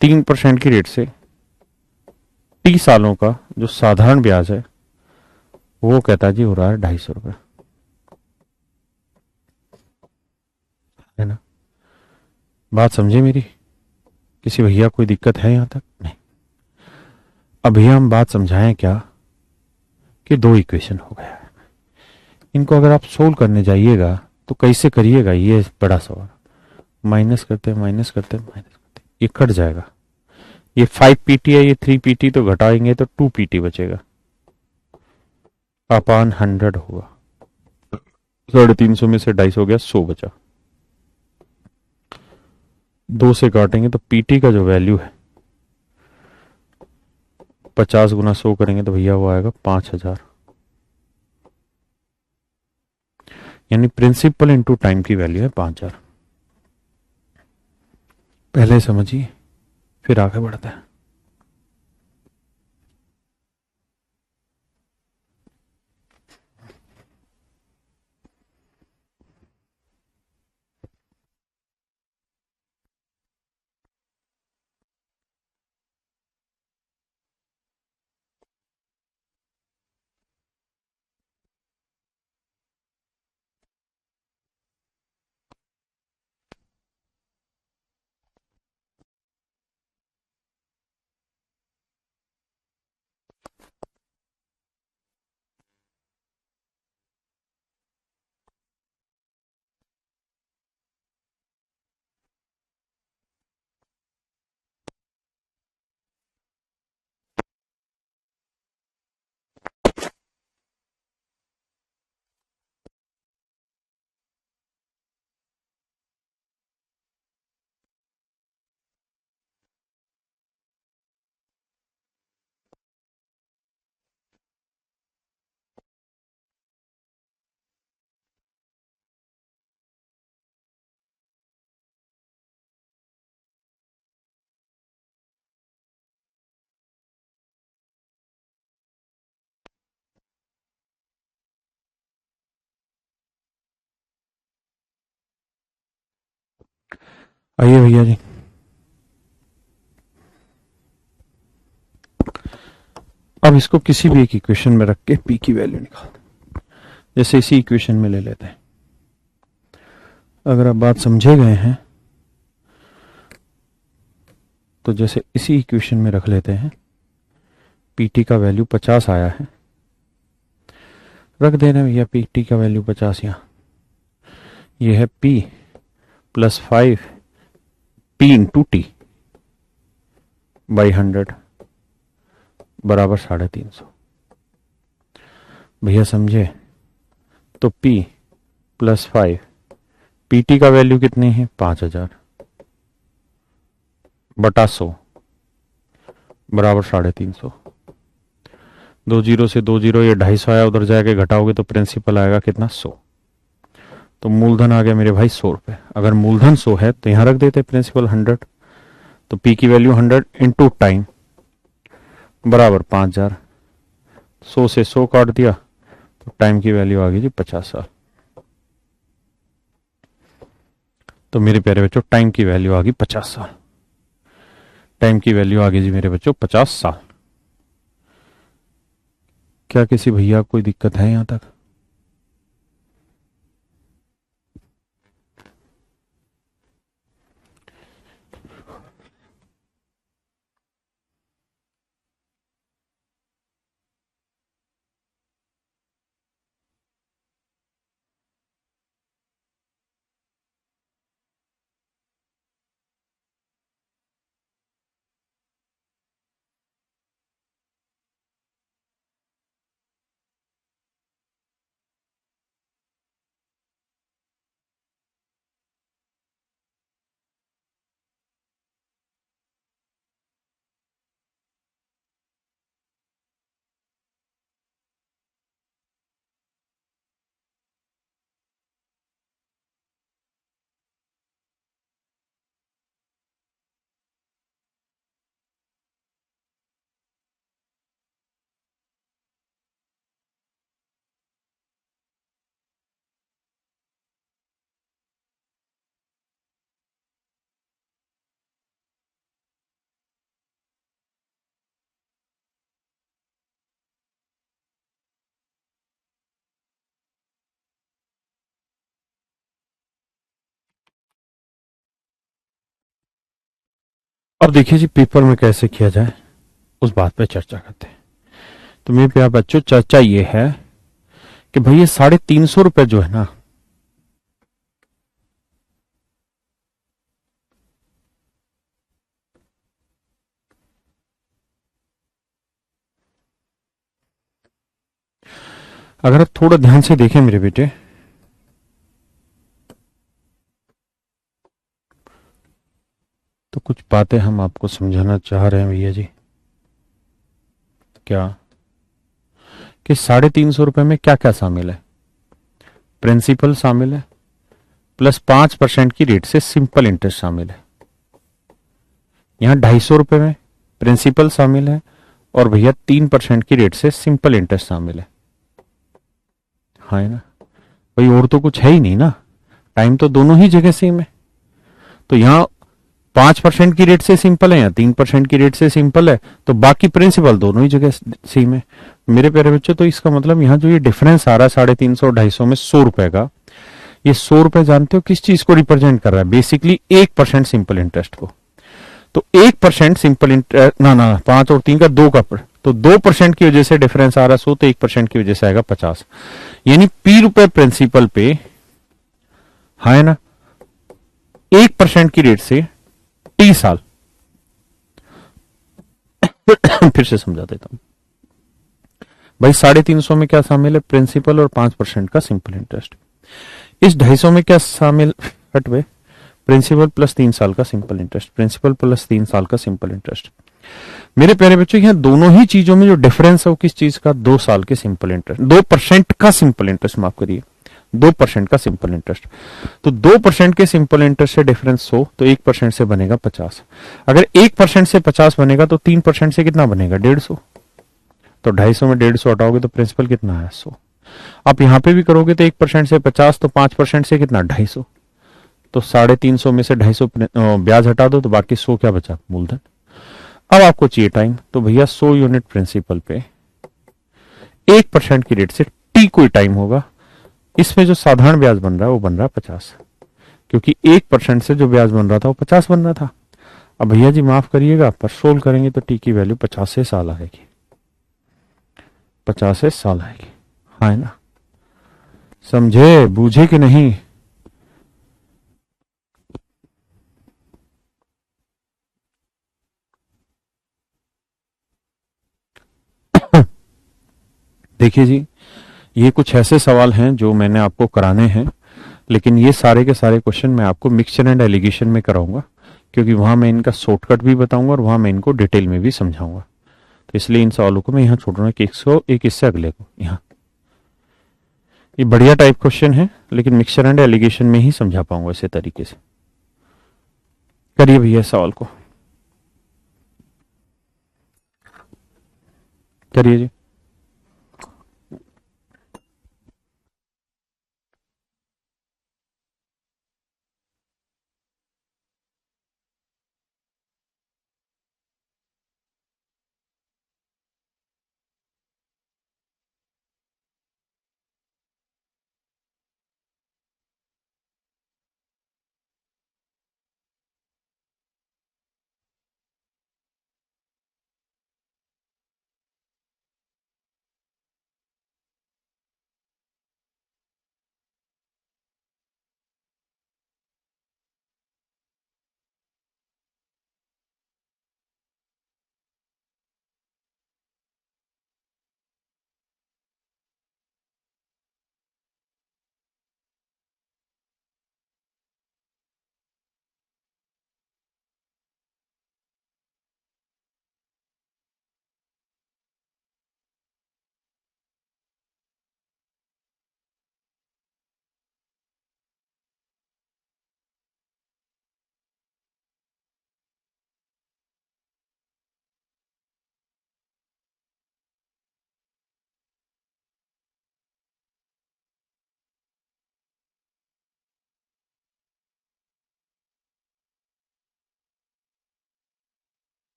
Speaker 1: 3% की रेट से टी सालों का जो साधारण ब्याज है वो कहता है जी हो रहा है ₹250। है ना, बात समझे मेरी? किसी भैया कोई दिक्कत है यहां तक? नहीं। अब भैया हम बात समझाएं क्या कि दो इक्वेशन हो गया है, इनको अगर आप सोल्व करने जाइएगा तो कैसे करिएगा, ये बड़ा सवाल। माइनस करते माइनस करते माइनस करते ये कट जाएगा। ये 5 PT है, ये 3 PT, तो घटाएंगे तो 2 PT बचेगा, अपान 100 होगा। 350 में से 250 हो गया, 100 बचा। 2 से काटेंगे तो पीटी का जो वैल्यू है 50 गुना 100 करेंगे तो भैया वो आएगा 5000। यानी प्रिंसिपल इंटू टाइम की वैल्यू है 5000। पहले समझिए फिर आगे बढ़ता है। आइए भैया जी, अब इसको किसी भी एक इक्वेशन में रख के पी की वैल्यू निकाल दें। जैसे इसी इक्वेशन में ले लेते हैं। अगर आप बात समझे गए हैं तो जैसे इसी इक्वेशन में रख लेते हैं, पीटी का वैल्यू 50 आया है, रख देना भैया पीटी का वैल्यू 50 यहाँ। ये है P plus 5 P into T by 100 बराबर 350। भैया समझे? तो P प्लस 5, PT का वैल्यू कितनी है 5000 बटा 100 बराबर 350। 20 से 20 ये 250 आया, उधर जाके घटाओगे तो प्रिंसिपल आएगा कितना 100। तो मूलधन आ गया मेरे भाई 100 रुपए। अगर मूलधन 100 है तो यहां रख देते प्रिंसिपल 100, तो पी की वैल्यू 100 इंटू टाइम बराबर 5000। 100 से 100 काट दिया तो टाइम की वैल्यू आ गई जी 50 साल। तो मेरे प्यारे बच्चों टाइम की वैल्यू आ गई 50 साल। टाइम की वैल्यू आ गई जी मेरे बच्चों 50 साल। क्या किसी भैया कोई दिक्कत है यहां तक? अब देखिए जी पेपर में कैसे किया जाए उस बात पे चर्चा करते हैं। तो मेरे प्यारे बच्चों चर्चा ये है कि भाई ये 350 रुपए जो है ना, अगर आप थोड़ा ध्यान से देखें मेरे बेटे, तो कुछ बातें हम आपको समझाना चाह रहे हैं भैया जी। क्या कि 350 रुपए में क्या क्या शामिल है? प्रिंसिपल शामिल है, प्लस 5% की रेट से सिंपल इंटरेस्ट शामिल है। यहां 250 रुपए में प्रिंसिपल शामिल है और भैया 3% की रेट से सिंपल इंटरेस्ट शामिल है। हाँ है ना भाई, और तो कुछ है ही नहीं ना, टाइम तो दोनों ही जगह सेम है। तो यहां 5% की रेट से सिंपल है या 3% की रेट से सिंपल है, तो बाकी प्रिंसिपल दोनों ही जगह सेम है मेरे प्यारे बच्चों। तो इसका मतलब यहाँ जो ये डिफरेंस आ रहा है 350 और 250 में 100 रुपए का, ये 100 रुपए जानते हो किस चीज को रिप्रेजेंट कर रहा है? बेसिकली 1% सिंपल इंटरेस्ट को। तो 1% सिंपल इंटरेस्ट ना 5 और 3 का 2 का तो 2% की वजह से डिफरेंस आ रहा है 100, तो 1% की वजह से आएगा 50। यानी पी रुपए प्रिंसिपल पे, हाँ है ना, 1% की रेट से टी साल। फिर से समझा देता हूं भाई, 350 में क्या शामिल है? प्रिंसिपल और 5% का सिंपल इंटरेस्ट। इस 250 में क्या शामिल? हटवे, प्रिंसिपल प्लस 3 साल का सिंपल इंटरेस्ट, प्रिंसिपल प्लस 3 साल का सिंपल इंटरेस्ट। मेरे प्यारे बच्चों यहां दोनों ही चीजों में जो डिफरेंस है वो किस चीज का? 2 साल के सिंपल इंटरेस्ट, 2% का सिंपल इंटरेस्ट, माफ करिए 2% का सिंपल इंटरेस्ट। तो 2% के सिंपल इंटरेस्ट से डिफरेंस 100, तो 1% से बनेगा 50। अगर 1% से 50 बनेगा तो 3% से कितना बनेगा? 150। तो 250 में 150 हटाओगे तो प्रिंसिपल कितना है? 100। आप यहां पे भी करोगे तो 1% से 50, तो 5% से कितना? 250। तो 350 में से 250 ब्याज हटा दो तो बाकी 100 क्या बचा? मूलधन। अब आपको चाहिए टाइम, तो भैया 100 यूनिट प्रिंसिपल पे 1% की रेट से टी कोई टाइम होगा, इसमें जो साधारण ब्याज बन रहा है वो बन रहा है 50, क्योंकि 1% से जो ब्याज बन रहा था वो 50 बन रहा था। अब भैया जी माफ करिएगा, पर सोल्व करेंगे तो टी की वैल्यू 50 से साल आएगी, 50 से साल आएगी। हाँ है ना, समझे बूझे कि नहीं? देखिए जी, ये कुछ ऐसे सवाल हैं जो मैंने आपको कराने हैं, लेकिन ये सारे के सारे क्वेश्चन मैं आपको मिक्सचर एंड एलिगेशन में कराऊंगा, क्योंकि वहां मैं इनका शॉर्टकट भी बताऊंगा और वहां मैं इनको डिटेल में भी समझाऊंगा। तो इसलिए इन सवालों को मैं यहाँ छोड़ रहा हूँ कि एक इससे अगले को यहाँ। ये बढ़िया टाइप क्वेश्चन है, लेकिन मिक्सचर एंड एलिगेशन में ही समझा पाऊंगा इसे तरीके से। करिए भैया सवाल को, करिए जी।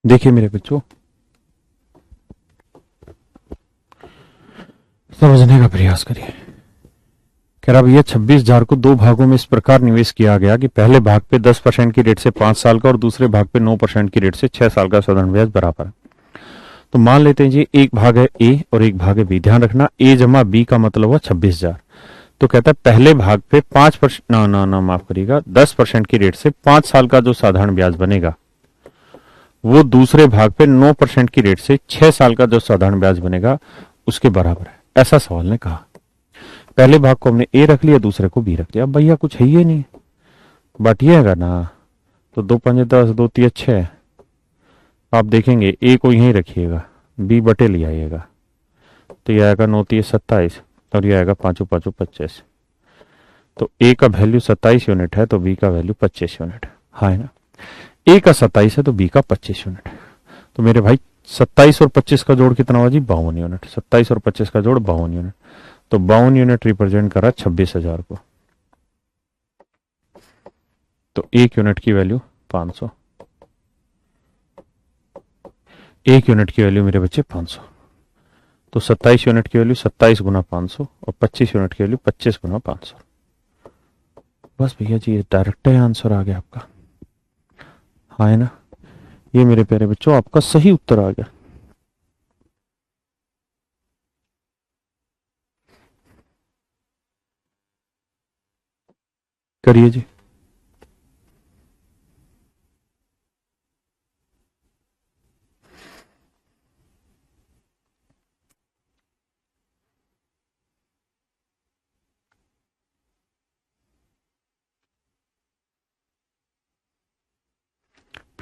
Speaker 1: देखिए मेरे बच्चों, समझने का प्रयास करिए। कह रहा भैया 26,000 को दो भागों में इस प्रकार निवेश किया गया कि पहले भाग पे 10% की रेट से 5 साल का और दूसरे भाग पे 9% की रेट से 6 साल का साधारण ब्याज बराबर है। तो मान लेते हैं जी एक भाग है ए और एक भाग है बी। ध्यान रखना ए जमा बी का मतलब हुआ 26,000। तो कहता है पहले भाग पे 5% ना ना ना माफ करिएगा 10% की रेट से 5 साल का जो साधारण ब्याज बनेगा वो दूसरे भाग पे 9% की रेट से 6 साल का जो साधारण ब्याज बनेगा उसके बराबर है। ऐसा सवाल ने कहा। पहले भाग को हमने ए रख लिया, दूसरे को बी रख लिया। अब भैया कुछ है ही नहीं, बांटिएगा ना। तो 2×5 = 10, 2×3 = 6। आप देखेंगे ए को यहीं रखिएगा, बी बटे ले आइएगा, तो यह आएगा 9×3 = 27 और यह आएगा 5×5 = 25। तो ए का वैल्यू 27 यूनिट है तो बी का वैल्यू 25 यूनिट है ना। ए का 27 है तो बी का 25 यूनिट है। तो मेरे भाई 27 और 25 का जोड़ कितना हुआ जी? 52 यूनिट। 27 और 25 का जोड़ 52 यूनिट। तो 52 यूनिट रिप्रेजेंट कर रहा है 26,000 को। तो एक यूनिट की वैल्यू 500। एक यूनिट की वैल्यू मेरे बच्चे 500। तो 27 यूनिट की वैल्यू 27 × 500 और 25 यूनिट की वैल्यू 25 × 500। बस भैया जी ये डायरेक्ट आंसर आ गया आपका। हाँ है ना। ये मेरे प्यारे बच्चों आपका सही उत्तर आ गया। करिए जी।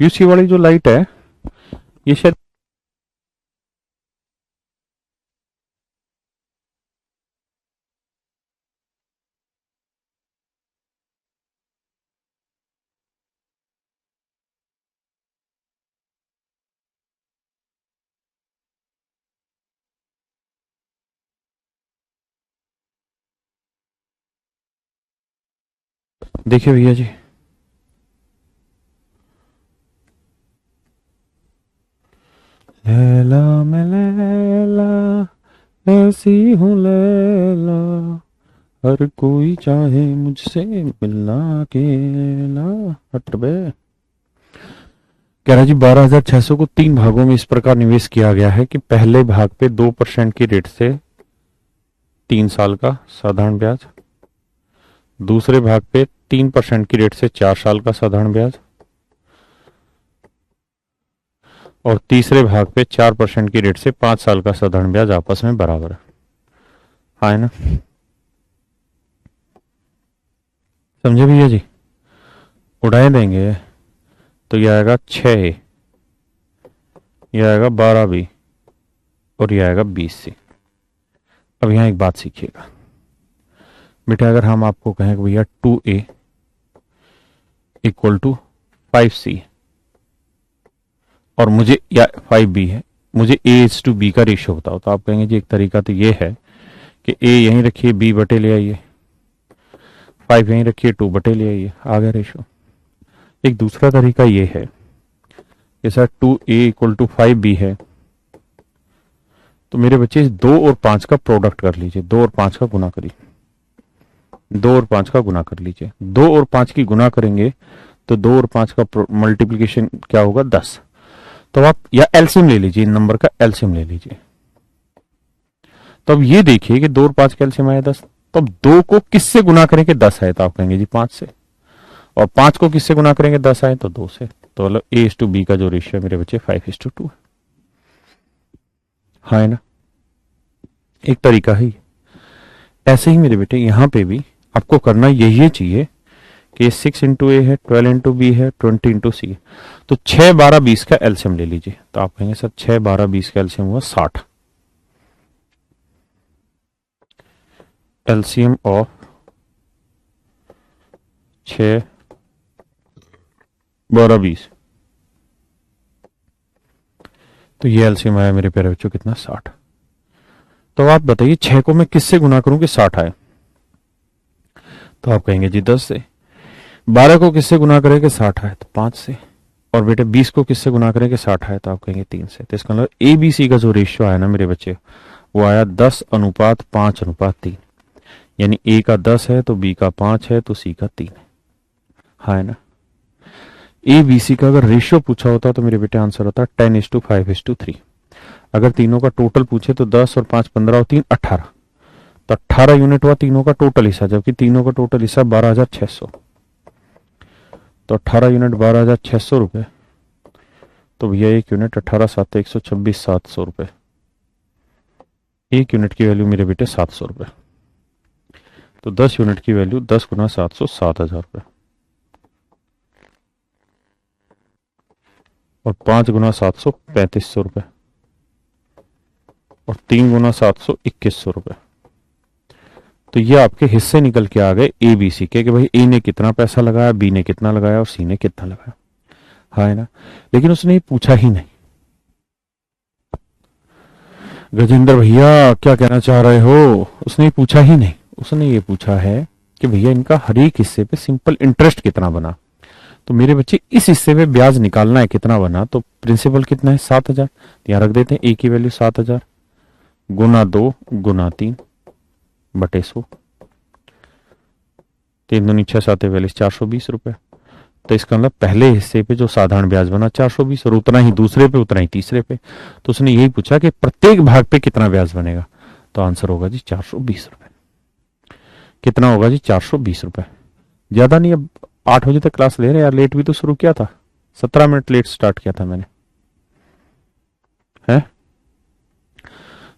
Speaker 1: पीयूसी वाली जो लाइट है ये शायद देखिए भैया जी, लैला मैं लैला ऐसी हूँ लैला, हर कोई चाहे मुझसे मिलना अकेला। हट बे। कह रहा जी 12,600 को 3 भागों में इस प्रकार निवेश किया गया है कि पहले भाग पे 2% की रेट से 3 साल का साधारण ब्याज, दूसरे भाग पे 3% की रेट से 4 साल का साधारण ब्याज, और तीसरे भाग पे 4% की रेट से 5 साल का साधारण ब्याज आपस में बराबर है। हाँ है ना, समझे भैया जी? उड़ाए देंगे तो यह आएगा 6A, यह आएगा 12B और यह आएगा 20C। अब यहां एक बात सीखिएगा बेटा, अगर हम आपको कहें कि भैया 2A इक्वल टू 5C और मुझे, या 5B है, मुझे A:B का रेशियो बताओ, तो आप कहेंगे जी एक तरीका तो ये है कि A यहीं रखिए, B बटे ले आइए, 5 यहीं रखिए, 2 बटे ले आइए, आ गया रेशियो। एक दूसरा तरीका ये है कि sir 2A equal to 5B है, तो मेरे बच्चे 2 और 5 का प्रोडक्ट कर लीजिए, 2 और 5 का गुना करिए, 2 और 5 का गुना कर लीजिए। 2 और 5 की गुना करेंगे तो 2 और 5 का मल्टीप्लीकेशन क्या होगा, 10। तो आप या एलसीएम ले लीजिए, इन नंबर का एलसीएम ले लीजिए। तो अब ये देखिए कि 2 और 5 का एलसीएम आया 10, तो अब 2 को किससे गुना करेंगे 10 आए, तो आप कहेंगे जी 5 से, और 5 को किससे गुना करेंगे 10 आए तो 2 से। तो मतलब A:B का जो रेशियो है मेरे बच्चे 5:2 है। हाँ है ना, एक तरीका है। ऐसे ही मेरे बेटे यहां पे भी आपको करना यही चाहिए कि 6 इंटू ए है, 12 इंटू बी है, 20 इंटू सी है, तो 6, 12, 20 का एलसीएम ले लीजिए। तो आप कहेंगे सर 6, 12, 20 का एलसीएम हुआ 60। एलसीएम ऑफ 6, 12, 20, तो ये एलसीएम आया मेरे प्यारे बच्चों कितना, 60। तो आप बताइए 6 को मैं किससे गुना करूं कि 60 आए, तो आप कहेंगे जी 10 से। 12 को किससे गुना करें कि 60 आए, तो 5 से। और बेटे 20 को किससे गुना करें कि 60 आए, तो आप कहेंगे 3 से। तो इसका मतलब ABC का जो रेशियो आया ना मेरे बच्चे, वो आया 10:5:3, यानी A का 10 है तो B का 5 है तो C का 3 है। हाँ है ना, ABC का अगर रेशियो पूछा होता तो मेरे बेटे आंसर होता 10:5:3। अगर तीनों का टोटल पूछे तो 10 और 5 15 और 3 18, तो 18 यूनिट हुआ तीनों का टोटल हिस्सा, जबकि तीनों का टोटल हिस्सा 12,600, तो 18 यूनिट 12,600 रुपए, तो भैया एक यूनिट 18 7 126 700 रुपए, एक यूनिट की वैल्यू मेरे बेटे 700 रुपए। तो 10 यूनिट की वैल्यू 10 गुना 700 7,000 रुपए, और 5 गुना 700 3500 रुपए, और 3 गुना 700 2100 रुपए। तो ये आपके हिस्से निकल के आ गए ABC के कि भाई A ने कितना पैसा लगाया, B ने कितना लगाया और C ने कितना लगाया। हाँ है ना, लेकिन उसने ये पूछा ही नहीं। गजेंद्र भैया क्या कहना चाह रहे हो, उसने ये पूछा ही नहीं। उसने ये पूछा है कि भैया इनका हर एक हिस्से पे सिंपल इंटरेस्ट कितना बना। तो मेरे बच्चे इस हिस्से पे ब्याज निकालना है कितना बना, तो प्रिंसिपल कितना है 7,000, यहाँ रख देते हैं A की वैल्यू 7,000 गुना 2 गुना 3 बटे 100, 3 दूनी 6 7 42 420 रुपए। तो इसका मतलब पहले हिस्से पे जो साधारण ब्याज बना 420, और उतना ही दूसरे पे, उतना ही तीसरे पे। तो उसने यही पूछा कि प्रत्येक भाग पे कितना ब्याज बनेगा, तो आंसर होगा जी 420 रुपए। कितना होगा जी 420 रुपए। ज्यादा नहीं, अब 8 बजे तक क्लास ले रहे हैं यार, लेट भी तो शुरू किया था, 17 मिनट लेट स्टार्ट किया था मैंने, है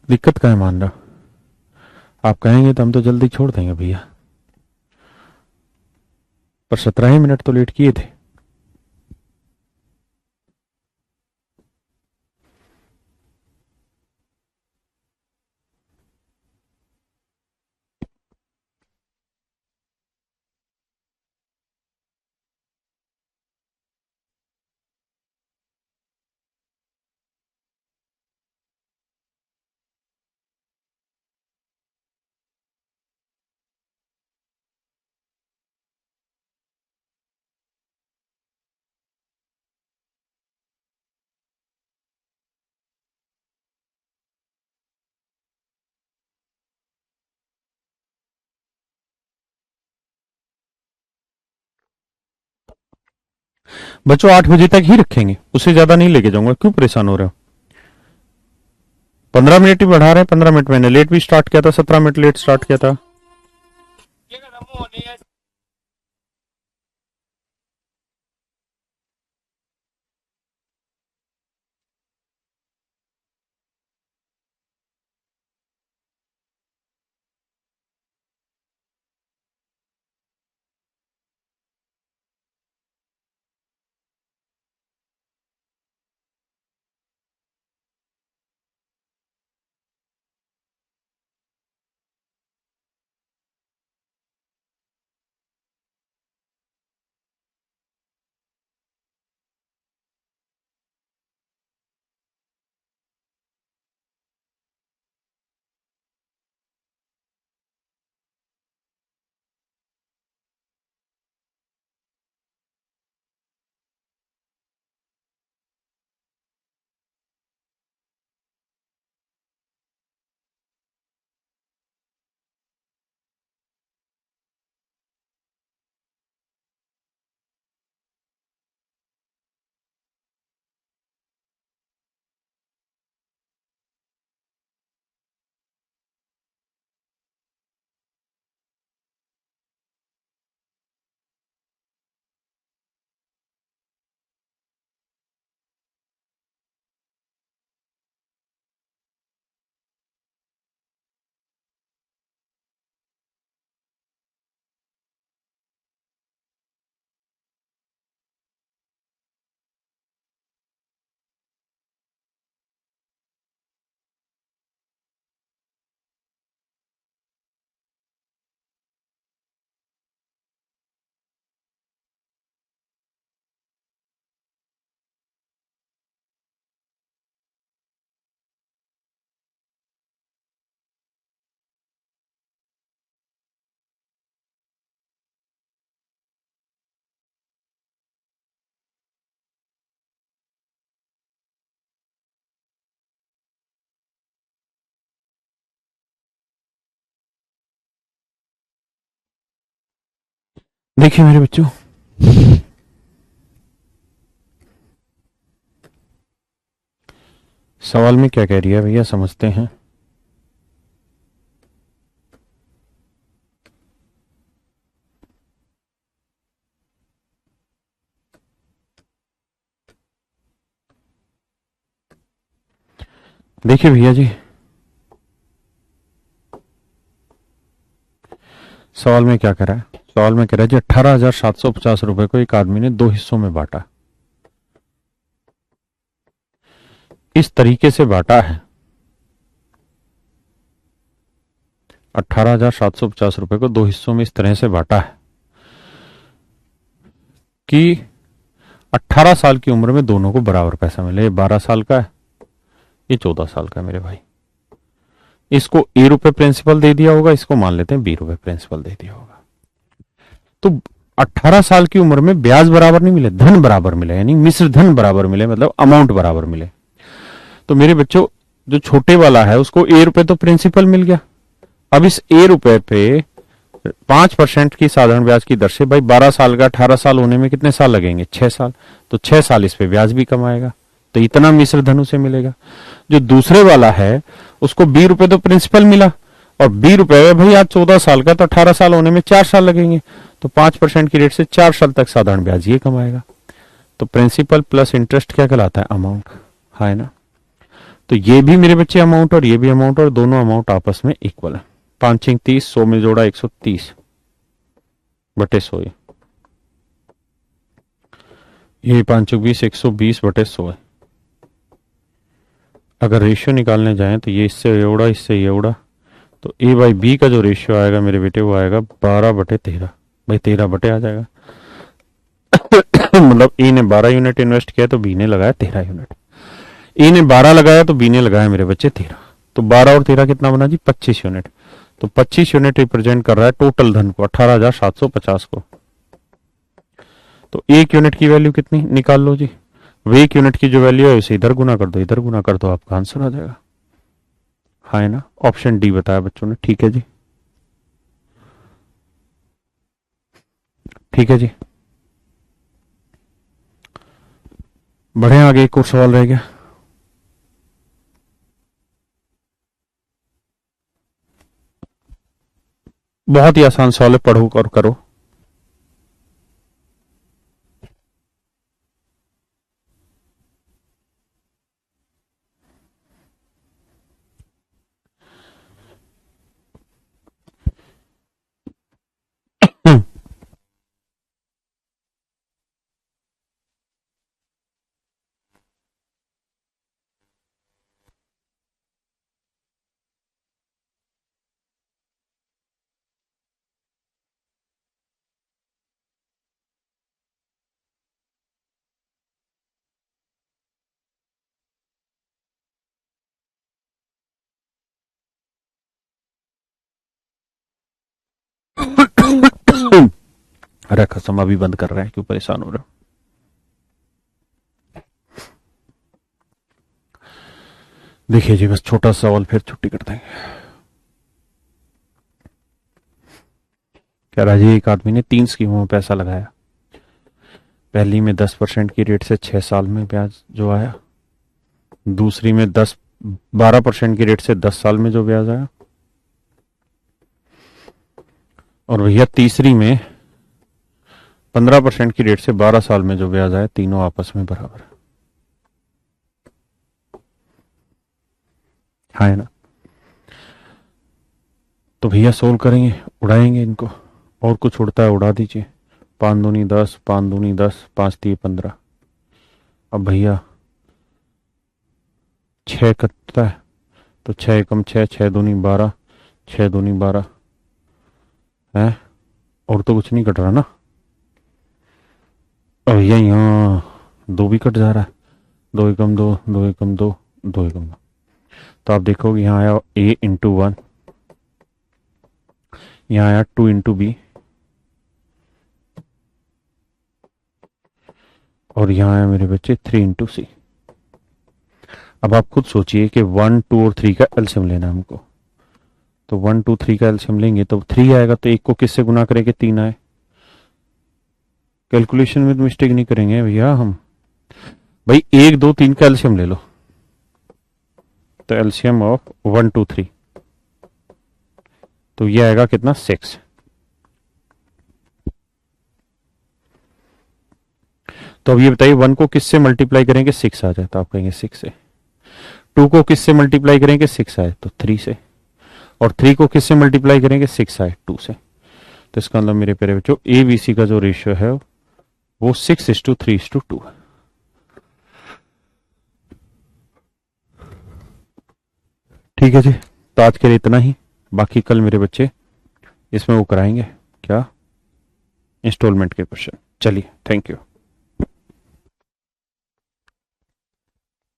Speaker 1: दिक्कत क्या है मान रहा। आप कहेंगे तो हम तो जल्दी छोड़ देंगे भैया, पर 17 ही मिनट तो लेट किए थे। बच्चों 8 बजे तक ही रखेंगे, उससे ज्यादा नहीं लेके जाऊंगा, क्यों परेशान हो रहे हो? 15 मिनट ही बढ़ा रहे हैं, 15 मिनट मैंने लेट भी स्टार्ट किया था, 17 मिनट लेट स्टार्ट किया था। देखिए मेरे बच्चों, सवाल में क्या कह रही है भैया, समझते हैं। देखिए भैया जी, सवाल में क्या कह रहा है, सवाल में कह रहा है जी 18,750 रुपए को एक आदमी ने 2 हिस्सों में बांटा। इस तरीके से बांटा है, 18,750 रुपए को 2 हिस्सों में इस तरह से बांटा है कि 18 साल की उम्र में दोनों को बराबर पैसा मिले। 12 साल का है, ये 14 साल का है मेरे भाई। इसको A रुपए प्रिंसिपल दे दिया होगा, इसको मान लेते हैं B रुपए प्रिंसिपल दे दिया होगा। तो 18 साल की उम्र में ब्याज बराबर नहीं मिले, धन बराबर मिले, यानी मिश्र धन बराबर मिले, मतलब अमाउंट बराबर मिले। तो मेरे बच्चों, जो छोटे वाला है उसको A रुपए तो प्रिंसिपल मिल गया। अब इस A रुपए पे 5% की साधारण ब्याज की दर से, भाई 12 साल का 18 साल होने में कितने साल लगेंगे? 6 साल। तो 6 साल इस पे ब्याज भी कमाएगा, तो इतना मिश्र धन उसे मिलेगा। जो दूसरे वाला है उसको B रुपए तो प्रिंसिपल मिला, और B रुपए भाई आज 14 साल का, तो 18 साल होने में 4 साल लगेंगे, तो 5% की रेट से 4 साल तक साधारण ब्याज ये कमाएगा। तो प्रिंसिपल प्लस इंटरेस्ट क्या कहलाता है? अमाउंट, है ना। तो ये भी मेरे बच्चे अमाउंट और ये भी अमाउंट, और दोनों अमाउंट आपस में इक्वल है। 5 6 30, 100 में जोड़ा 130 बटे 100, ये 5 20, 120 बटे 100 है। अगर रेशियो निकालने जाएं तो ये इससे ये उड़ा, इससे ये उड़ा, तो A/B का जो रेशियो आएगा मेरे बेटे वो आएगा 12/13। भाई 13 बटे आ जाएगा। मतलब A ने 12 यूनिट इन्वेस्ट किया तो B ने लगाया 13 यूनिट। A ने 12 लगाया तो B ने लगाया मेरे बच्चे 13। तो 12 और 13 कितना बना जी? 25 यूनिट। तो 25 यूनिट रिप्रेजेंट कर रहा है टोटल धन को, 18,750 को। तो 1 यूनिट की वैल्यू कितनी निकाल लो जी। वो 1 यूनिट की जो वैल्यू है उसे इधर गुना कर दो, इधर गुना कर दो, आपका आंसर आ जाएगा। हाँ है ना, ऑप्शन डी बताया बच्चों ने। ठीक है जी, ठीक है जी। बढ़े आगे, एक और सवाल रह गया। बहुत ही आसान सवाल है, पढ़ो और करो। अरे कसम, अभी बंद कर रहे हैं, क्यों परेशान हो रहे हो। देखिए जी, बस छोटा सवाल, फिर छुट्टी कर देंगे। कह रहा जी, एक आदमी ने 3 स्कीमों में पैसा लगाया। पहली में 10% की रेट से 6 साल में ब्याज जो आया, दूसरी में 12% की रेट से 10 साल में जो ब्याज आया, और भैया तीसरी में 15% की रेट से 12 साल में जो ब्याज आया। तीनों आपस में बराबर है। हाँ है ना। तो भैया सोल्व करेंगे, उड़ाएंगे इनको, और कुछ उड़ता है उड़ा दीजिए। 5 दूनी 10, 5 दूनी 10, 5 3 15। अब भैया 6 कटता है, तो 6 एकम 6, 6 दूनी 12, 6 दूनी 12 है। और तो कुछ नहीं कट रहा ना। अब भैया यहाँ 2 भी कट जा रहा है। 2 एकम 2, 2 एकम 2, 2 एकम 2। तो आप देखोगे यहाँ आया a इंटू 1, यहाँ आया 2 इंटू बी, और यहाँ आया मेरे बच्चे 3 इंटू सी। अब आप खुद सोचिए कि 1 2 और 3 का एलसीएम लेना है हमको। तो 1 2 3 का एलसीएम लेंगे तो 3 आएगा, तो एक को किससे गुना करेंगे, 3 आए। कैलकुलेशन में तो मिस्टेक नहीं करेंगे भैया हम। भाई 1 2 3 का एलसीएम ले लो, तो एलसीएम ऑफ 1 2 3, तो ये आएगा कितना, 6। तो अब ये बताइए 1 को किससे मल्टीप्लाई करेंगे, 6 आ जाए तो आप कहेंगे 6 से। 2 को किससे मल्टीप्लाई करेंगे, 6 आए तो 3 से। और 3 को किससे मल्टीप्लाई करेंगे, 6 आए 2 से। तो इसका मतलब मेरे प्यारे बच्चों, ए बी सी का जो रेशियो है वो 6:3:2 है। ठीक है जी, तो आज के लिए इतना ही। बाकी कल मेरे बच्चे इसमें वो कराएंगे क्या, इंस्टॉलमेंट के क्वेश्चन। चलिए, थैंक यू।